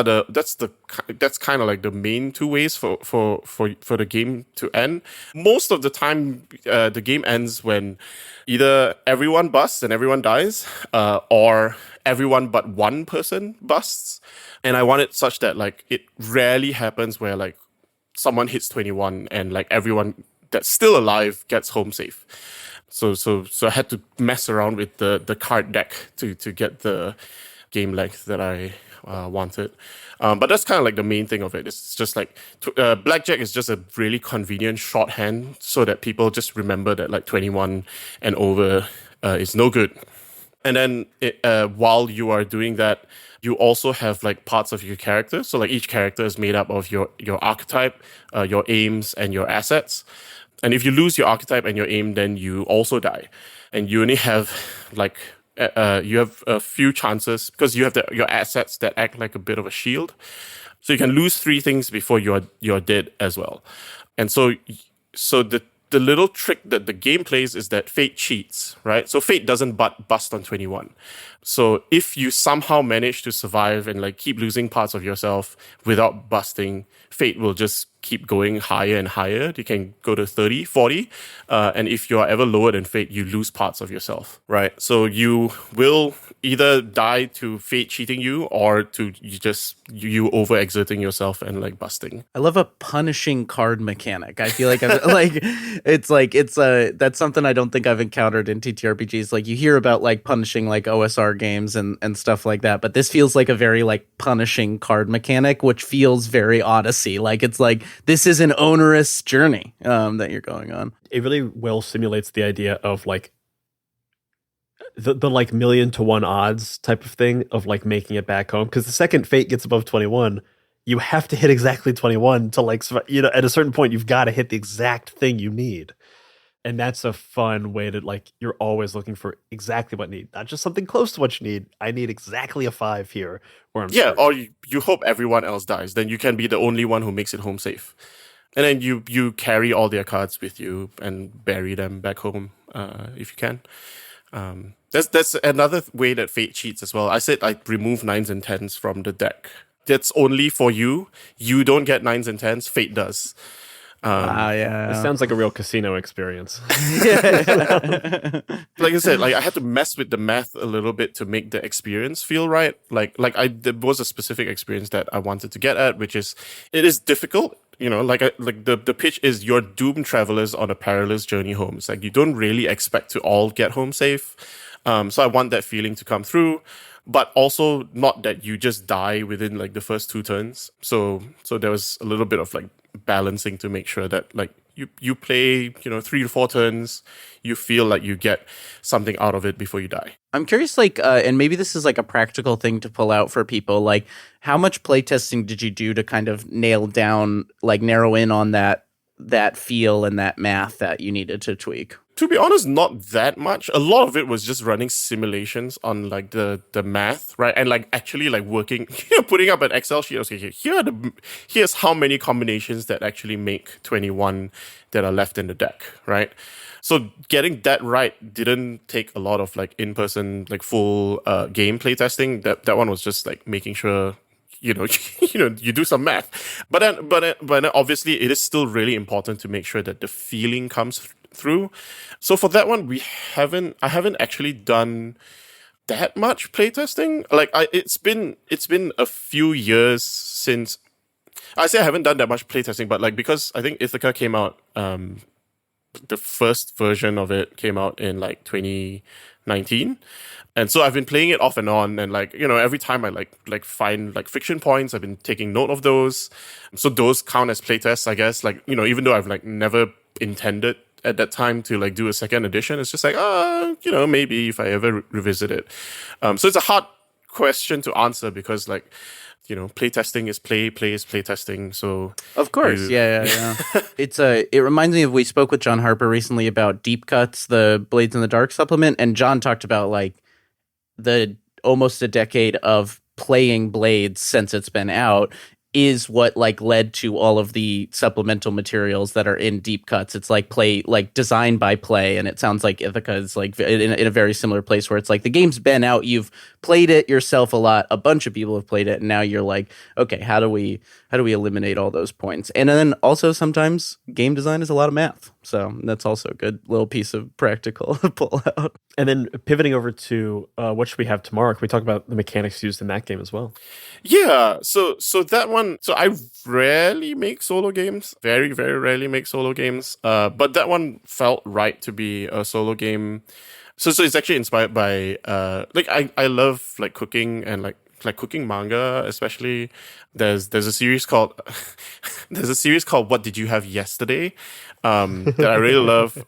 kind of like the main two ways for the game to end. Most of the time, the game ends when either everyone busts and everyone dies, or everyone but one person busts. And I want it such that like it rarely happens where like someone hits 21 and like everyone that's still alive gets home safe. So I had to mess around with the card deck to get the game length that I wanted. But that's kind of like the main thing of it. It's just like blackjack is just a really convenient shorthand so that people just remember that like 21 and over is no good. And then while you are doing that, you also have like parts of your character. So like each character is made up of your archetype, your aims, and your assets. And if you lose your archetype and your aim, then you also die. And you only have like you have a few chances because you have your assets that act like a bit of a shield. So you can lose 3 things before you're dead as well. And so the little trick that the game plays is that fate cheats, right? So fate doesn't bust on 21. So if you somehow manage to survive and like keep losing parts of yourself without busting, fate will just keep going higher and higher. You can go to 30, 40. And if you are ever lower than fate, you lose parts of yourself, right? So you will either die to fate cheating you or to you overexerting yourself and like busting. I love a punishing card mechanic. I feel like that's something I don't think I've encountered in TTRPGs. Like you hear about like punishing like OSR games and stuff like that, but this feels like a very like punishing card mechanic, which feels very Odyssey. Like it's like this is an onerous journey that you're going on. It really well simulates the idea of like the like 1,000,000 to 1 odds type of thing of like making it back home. Because the second fate gets above 21, you have to hit exactly 21 to like, at a certain point, you've got to hit the exact thing you need. And that's a fun way to like, you're always looking for exactly what you need, not just something close to what you need. I need exactly a 5 here. Or you hope everyone else dies. Then you can be the only one who makes it home safe. And then you carry all their cards with you and bury them back home if you can. That's another way that fate cheats as well. I said I remove 9s and 10s from the deck. That's only for you. You don't get 9s and 10s. Fate does. Yeah. It sounds like a real casino experience. Like I said, like I had to mess with the math a little bit to make the experience feel right. There was a specific experience that I wanted to get at, which is it is difficult. The pitch is you're doomed travelers on a perilous journey home. It's like you don't really expect to all get home safe. So I want that feeling to come through, but also not that you just die within like the first 2 turns. So there was a little bit of like balancing to make sure that like you play 3 to 4 turns, you feel like you get something out of it before you die. I'm curious, like, and maybe this is like a practical thing to pull out for people. Like, how much playtesting did you do to kind of nail down, like, narrow in on that feel and that math that you needed to tweak? To be honest, not that much. A lot of it was just running simulations on like the math, right? And like actually like working, putting up an Excel sheet. Okay, here's how many combinations that actually make 21 that are left in the deck, right? So getting that right didn't take a lot of like in-person, like full game playtesting. That one was just like making sure you do some math. But then obviously it is still really important to make sure that the feeling comes through. So for that one, I haven't actually done that much playtesting. Like it's been a few years since I say I haven't done that much playtesting, but like because I think Ithaca came out, the first version of it came out in like 2019. And so I've been playing it off and on, and like, every time I like find like friction points, I've been taking note of those. So those count as playtests, I guess. Like, even though I've like never intended at that time to like do a second edition, it's just like, maybe if I ever revisit it. So it's a hard question to answer because like, playtesting is play is playtesting. So of course, yeah. It reminds me of, we spoke with John Harper recently about Deep Cuts, the Blades in the Dark supplement, and John talked about like the almost a decade of playing Blades since it's been out is what like led to all of the supplemental materials that are in Deep Cuts. It's like designed by Play, and it sounds like Ithaca is like in a very similar place where it's like the game's been out, you've played it yourself a lot, a bunch of people have played it, and now you're like, okay, how do we eliminate all those points? And then also sometimes game design is a lot of math, so that's also a good little piece of practical pull out. And then pivoting over to what should we have tomorrow? Can we talk about the mechanics used in that game as well? Yeah, so that one, so I rarely make solo games, very, very rarely make solo games, but that one felt right to be a solo game. So it's actually inspired by, I love like cooking and like cooking manga, especially. There's a series called What Did You Have Yesterday, that I really love,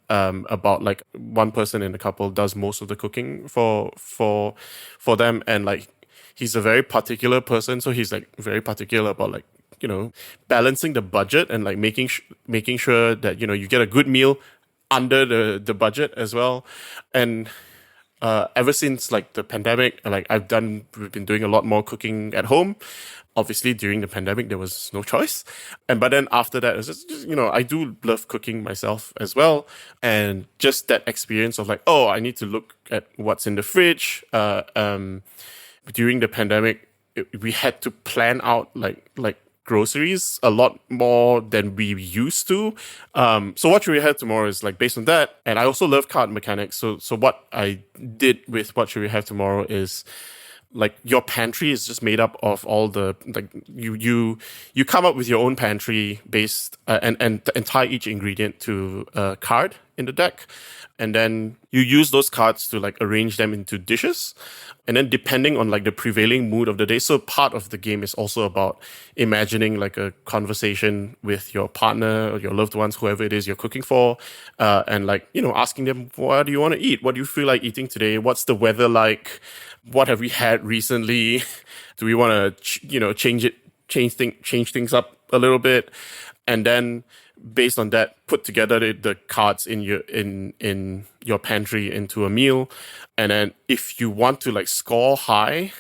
about like one person in the couple does most of the cooking for them, and like he's a very particular person, so he's like very particular about like balancing the budget and like making sure that you get a good meal under the budget as well. And ever since like the pandemic, like we've been doing a lot more cooking at home. Obviously, during the pandemic, there was no choice. But then after that, it's just I do love cooking myself as well. And just that experience of like, oh, I need to look at what's in the fridge. During the pandemic, we had to plan out like groceries a lot more than we used to. So what should we have tomorrow is like based on that. And I also love card mechanics. So what I did with what should we have tomorrow is like your pantry is just made up of all the like you come up with your own pantry based and tie each ingredient to a card in the deck, and then you use those cards to like arrange them into dishes. And then depending on like the prevailing mood of the day, so part of the game is also about imagining like a conversation with your partner or your loved ones, whoever it is you're cooking for, and like asking them, what do you want to eat? What do you feel like eating today? What's the weather like? What have we had recently? Do we want to change things up a little bit? And then based on that, put together the cards in your pantry into a meal. And then if you want to like score high,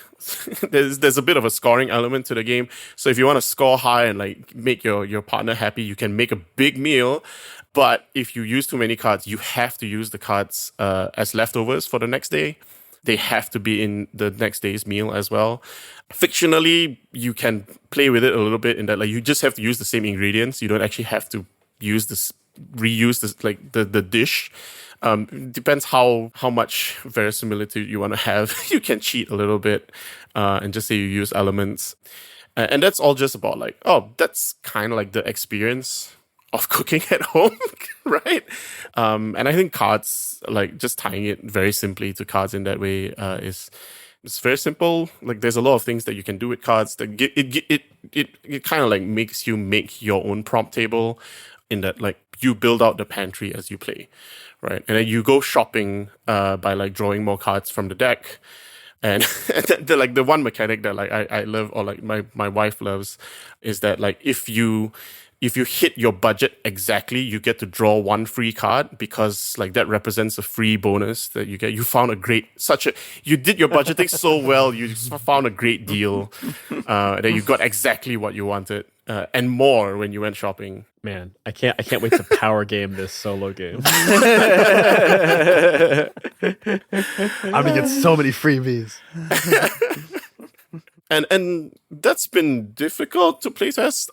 there's a bit of a scoring element to the game. So if you want to score high and like make your partner happy, you can make a big meal. But if you use too many cards, you have to use the cards as leftovers for the next day. They have to be in the next day's meal as well. Fictionally, you can play with it a little bit in that like you just have to use the same ingredients. You don't actually have to reuse this like the dish. Depends how much verisimilitude you want to have. You can cheat a little bit and just say you use elements. And that's all just about like, oh, that's kind of like the experience of cooking at home, right? And I think cards, like just tying it very simply to cards in that way, it's very simple. Like there's a lot of things that you can do with cards. That it kind of like makes you make your own prompt table, in that like you build out the pantry as you play, right? And then you go shopping by like drawing more cards from the deck. And the one mechanic that like I love, or like my wife loves, is that like if you hit your budget exactly, you get to draw one free card, because like that represents a free bonus that you get. You found you did your budgeting so well, you found a great deal that you got exactly what you wanted and more when you went shopping. Man, I can't wait to power game this solo game. I'm gonna get so many freebies. And that's been difficult to playtest.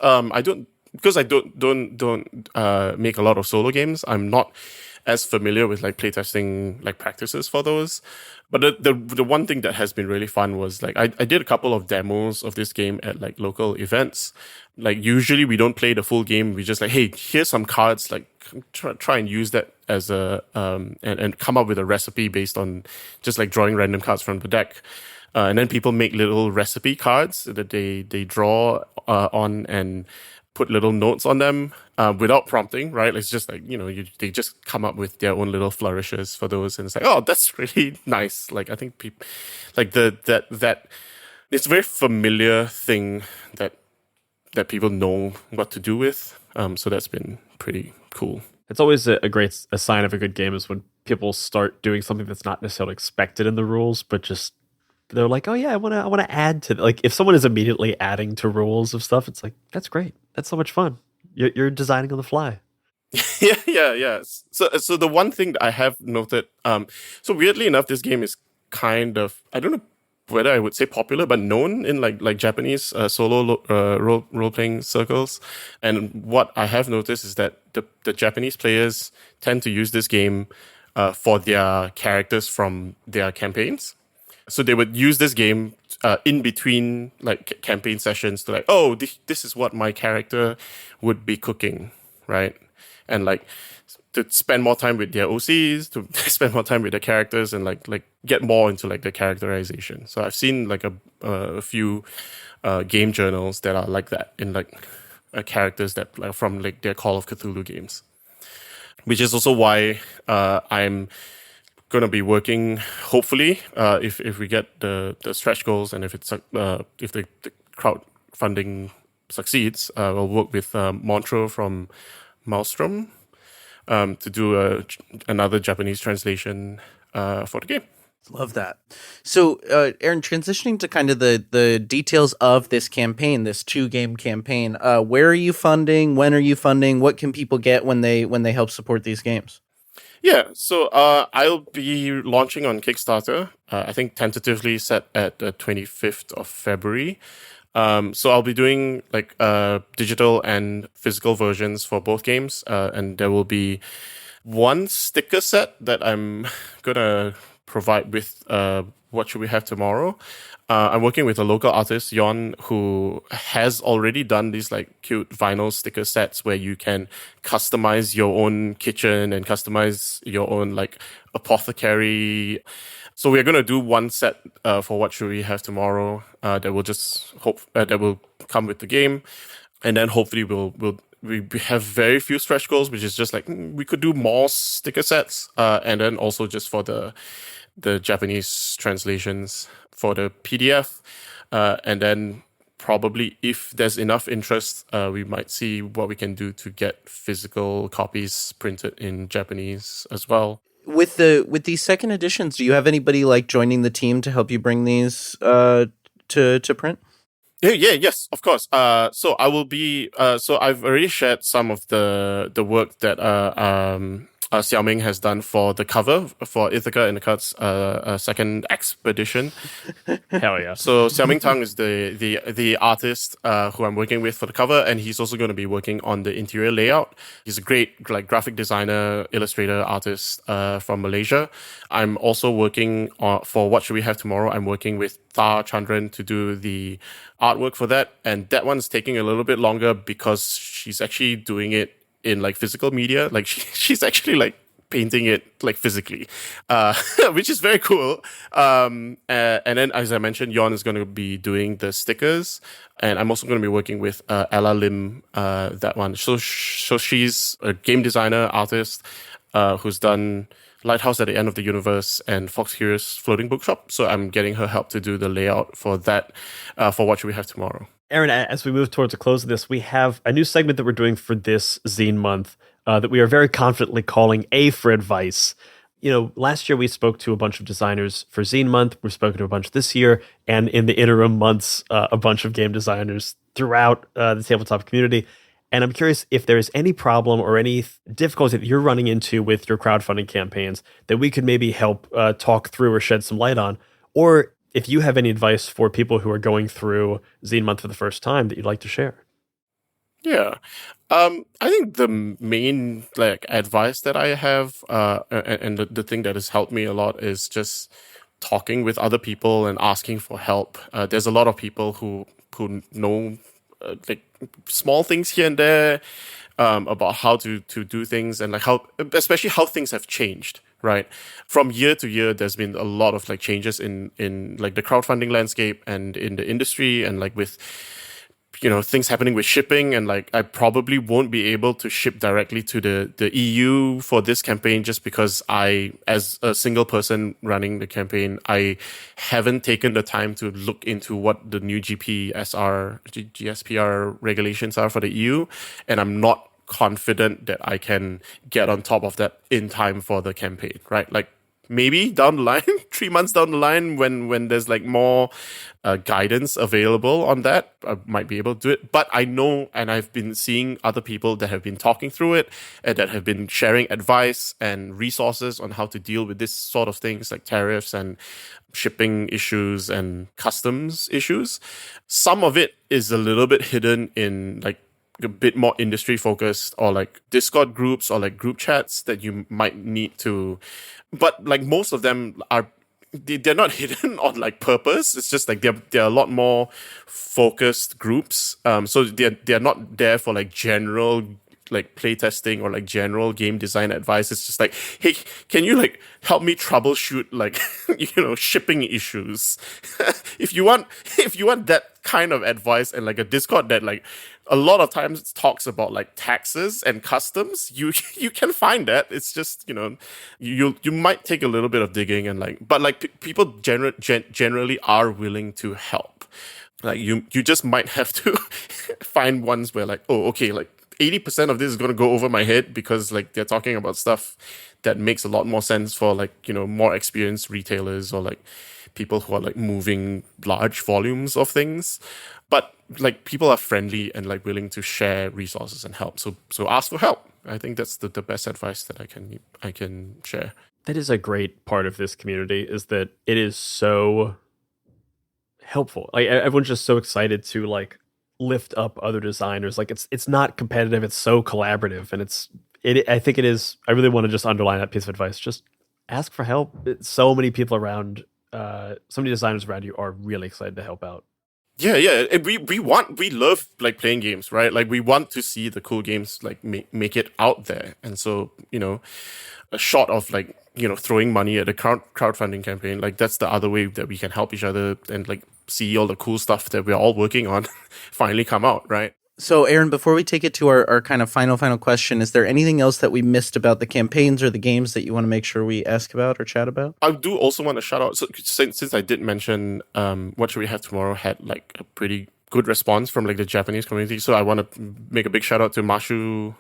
Because I don't make a lot of solo games, I'm not as familiar with like playtesting like practices for those. But the one thing that has been really fun was like I did a couple of demos of this game at like local events. Like usually we don't play the full game. We just like, hey, here's some cards. Like try and use that as a and come up with a recipe based on just like drawing random cards from the deck. And then people make little recipe cards that they draw on, and put little notes on them without prompting, right? It's just like, they just come up with their own little flourishes for those, and it's like, oh, that's really nice. Like, I think people like that it's a very familiar thing that people know what to do with. So that's been pretty cool. It's always a sign of a good game is when people start doing something that's not necessarily expected in the rules, but just they're like, oh yeah, I want to add to, like, if someone is immediately adding to rules of stuff, it's like, that's great. That's so much fun. You're designing on the fly. Yeah. So the one thing that I have noted, so weirdly enough, this game is kind of, I don't know whether I would say popular, but known in like Japanese solo role playing circles. And what I have noticed is that the Japanese players tend to use this game for their characters from their campaigns. So they would use this game in between like campaign sessions to like, oh, this is what my character would be cooking, right? And like to spend more time with their OCs, to spend more time with their characters, and like get more into like the characterization. So I've seen like a few game journals that are like that in like characters that like from like their Call of Cthulhu games, which is also why I'm gonna be working, hopefully, if we get the stretch goals, and if the crowdfunding succeeds, we'll work with Montreux from Maelstrom to do another Japanese translation for the game. Love that. So, Aaron, transitioning to kind of the details of this campaign, this 2-game campaign, where are you funding? When are you funding? What can people get when they help support these games? Yeah, so I'll be launching on Kickstarter, I think tentatively set at the 25th of February. So I'll be doing like digital and physical versions for both games, and there will be one sticker set that I'm gonna provide with What Should We Have Tomorrow. I'm working with a local artist, Yon, who has already done these like cute vinyl sticker sets where you can customize your own kitchen and customize your own like apothecary. So we're going to do one set for What Should We Have Tomorrow that will just that will come with the game. And then hopefully we have very few stretch goals, which is just like we could do more sticker sets, and then also just for the Japanese translations for the PDF, and then probably if there's enough interest, we might see what we can do to get physical copies printed in Japanese as well. With these second editions, do you have anybody like joining the team to help you bring these to print? Yes, of course. So I will be. So I've already shared some of the work that Xiaoming has done for the cover for Ithaca and the Cuts second expedition. Hell yeah! So Xiaoming Tang is the artist who I'm working with for the cover, and he's also going to be working on the interior layout. He's a great like graphic designer, illustrator, artist from Malaysia. I'm also working for What Should We Have Tomorrow. I'm working with Tha Chandran to do the artwork for that, and that one's taking a little bit longer because she's actually doing it in like physical media. Like she's actually like painting it like physically, which is very cool. And then, as I mentioned, Yon is going to be doing the stickers, and I'm also going to be working with Ella Lim, that one. So she's a game designer, artist, who's done Lighthouse at the End of the Universe and Fox Curious Floating Bookshop. So I'm getting her help to do the layout for that, for What Should We Have Tomorrow. Aaron, as we move towards the close of this, we have a new segment that we're doing for this Zine month that we are very confidently calling A for Advice. You know, last year we spoke to a bunch of designers for Zine month. We've spoken to a bunch this year, and in the interim months, a bunch of game designers throughout the tabletop community. And I'm curious if there's any problem or any difficulty that you're running into with your crowdfunding campaigns that we could maybe help talk through or shed some light on, or if you have any advice for people who are going through Zine Month for the first time that you'd like to share. Yeah. I think the main like advice that I have, and the thing that has helped me a lot is just talking with other people and asking for help. There's a lot of people who know like small things here and there about how to do things, and like especially how things have changed. Right, from year to year, there's been a lot of like changes in like the crowdfunding landscape and in the industry, and like with things happening with shipping, and like I probably won't be able to ship directly to the EU for this campaign just because I, as a single person running the campaign, I haven't taken the time to look into what the new GSPR regulations are for the EU, and I'm not confident that I can get on top of that in time for the campaign, right? Like maybe down the line, 3 months down the line, when there's like more guidance available on that, I might be able to do it. But I know, and I've been seeing other people that have been talking through it and that have been sharing advice and resources on how to deal with this sort of things like tariffs and shipping issues and customs issues. Some of it is a little bit hidden in like a bit more industry focused, or like Discord groups or like group chats that you might need to, but like most of them are, they're not hidden on like purpose. It's just like they're a lot more focused groups. So they're not there for like general like playtesting or like general game design advice. It's just like, hey, can you like help me troubleshoot like shipping issues? if you want that kind of advice and like a Discord that like a lot of times talks about like taxes and customs, you can find that. It's just you might take a little bit of digging and like, but like people generally are willing to help. Like you just might have to find ones where like, oh, okay, like 80% of this is going to go over my head because like they're talking about stuff that makes a lot more sense for like more experienced retailers or like people who are like moving large volumes of things. But like people are friendly and like willing to share resources and help. So ask for help. I think that's the best advice that I can share. That is a great part of this community, is that it is so helpful. Like everyone's just so excited to like lift up other designers. Like it's not competitive, it's so collaborative, and I think it is. I really want to just underline that piece of advice. Just ask for help. So many people around, so many designers around you are really excited to help out. Yeah. And we love like playing games, right? Like we want to see the cool games like make it out there. And so, a short of like, throwing money at a crowdfunding campaign, like that's the other way that we can help each other and like see all the cool stuff that we're all working on finally come out, right? So, Aaron, before we take it to our kind of final question, is there anything else that we missed about the campaigns or the games that you want to make sure we ask about or chat about? I do also want to shout out, so since I did mention What Should We Have Tomorrow had like a pretty good response from like the Japanese community, so I want to make a big shout out to Mashu.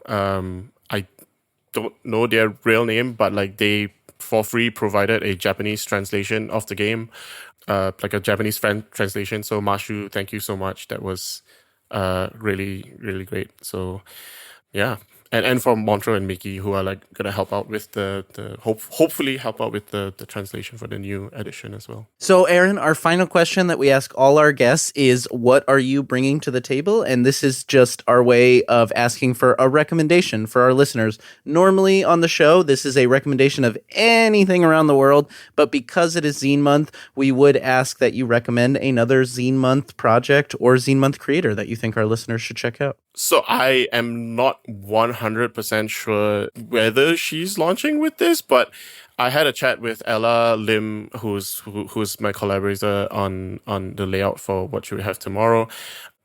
I don't know their real name, but like they for free provided a Japanese translation of the game, like a Japanese translation. So Mashu, thank you so much. That was really, really great. So yeah. And from Montreux and Mickey, who are like gonna help out with hopefully help out with the translation for the new edition as well. So, Aaron, our final question that we ask all our guests is, what are you bringing to the table? And this is just our way of asking for a recommendation for our listeners. Normally on the show, this is a recommendation of anything around the world, but because it is Zine Month, we would ask that you recommend another Zine Month project or Zine Month creator that you think our listeners should check out. So I am not 100% sure whether she's launching with this, but I had a chat with Ella Lim, who's my collaborator on the layout for What Should We Have Tomorrow,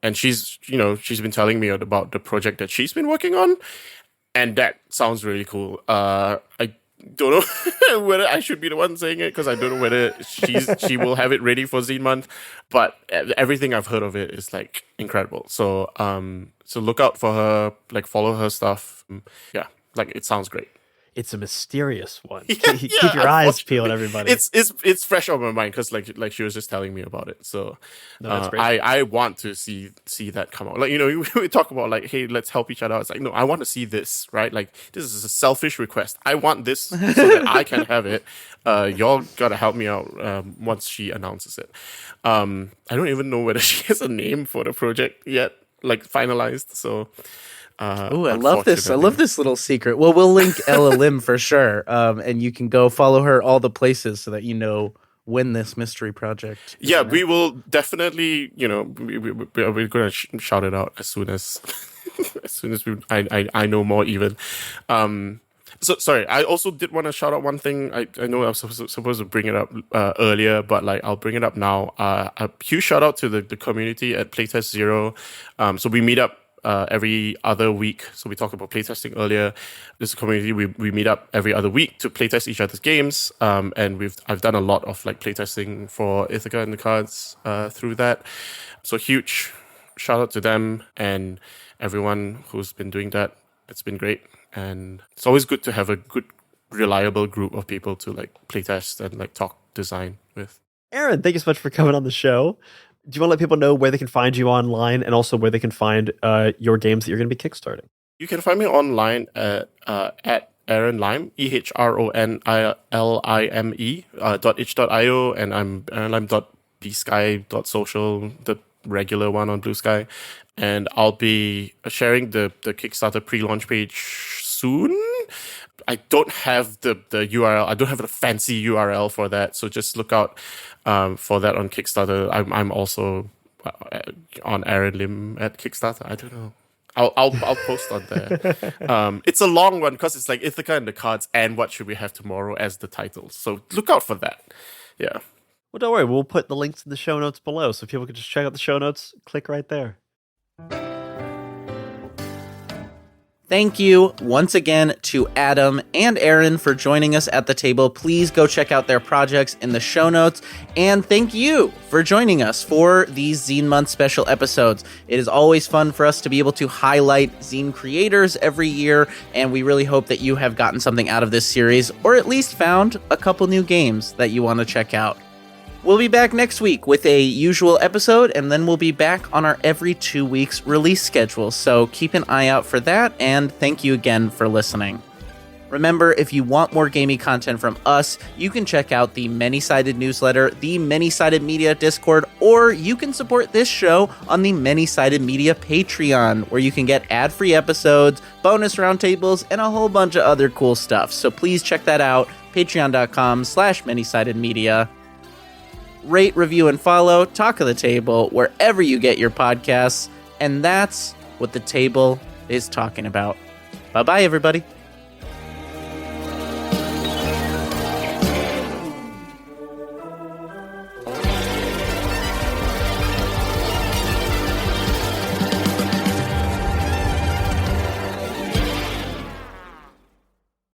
and she's been telling me about the project that she's been working on, and that sounds really cool. I don't know whether I should be the one saying it because I don't know whether she will have it ready for Zine Month, but everything I've heard of it is like incredible. So so look out for her, like follow her stuff. Yeah, like it sounds great. It's a mysterious one. Yeah, Keep your eyes peeled, everybody. It's fresh on my mind because like she was just telling me about it. So No, that's great. I want to see that come out. Like we talk about like, hey, let's help each other out. It's like, no, I want to see this, right? Like this is a selfish request. I want this so that I can have it. Y'all gotta help me out once she announces it. I don't even know whether she has a name for the project yet, like finalized. So. Oh, I love this. I love this little secret. Well, we'll link Ella Lim for sure. And you can go follow her all the places so that you know when this mystery project. Yeah, we will definitely, we're going to shout it out as soon as I know more even. So sorry, I also did want to shout out one thing. I know I was supposed to bring it up earlier, but like I'll bring it up now. A huge shout out to the community at Playtest Zero. So we meet up every other week. So we talked about playtesting earlier. This is a community we meet up every other week to playtest each other's games. And I've done a lot of like playtesting for Ithaca and the cards through that. So huge shout out to them and everyone who's been doing that. It's been great. And it's always good to have a good, reliable group of people to like playtest and like talk design with. Aaron, thank you so much for coming on the show. Do you want to let people know where they can find you online and also where they can find your games that you're going to be kickstarting? You can find me online at Aaron Lime, EHRONILIME.itch.io, and I'm aaronlime.bsky.social, the regular one on Blue Sky. And I'll be sharing the Kickstarter pre-launch page soon. I don't have the URL. I don't have a fancy URL for that. So just look out for that on Kickstarter. I'm also on Aaron Lim at Kickstarter. I don't know. I'll post on there. It's a long one because it's like Ithaca and the cards and What Should We Have Tomorrow as the titles. So look out for that. Yeah. Well, don't worry. We'll put the links in the show notes below so people can just check out the show notes. Click right there. Thank you once again to Adam and Aaron for joining us at the table. Please go check out their projects in the show notes. And thank you for joining us for these Zine Month special episodes. It is always fun for us to be able to highlight zine creators every year, and we really hope that you have gotten something out of this series, or at least found a couple new games that you want to check out. We'll be back next week with a usual episode, and then we'll be back on our every 2 weeks release schedule. So keep an eye out for that, and thank you again for listening. Remember, if you want more gaming content from us, you can check out the Many-Sided newsletter, the Many-Sided Media Discord, or you can support this show on the Many-Sided Media Patreon, where you can get ad-free episodes, bonus roundtables, and a whole bunch of other cool stuff. So please check that out, patreon.com/manysidedmedia. Rate, review, and follow Talk of the Table wherever you get your podcasts. And that's what the table is talking about. Bye-bye, everybody.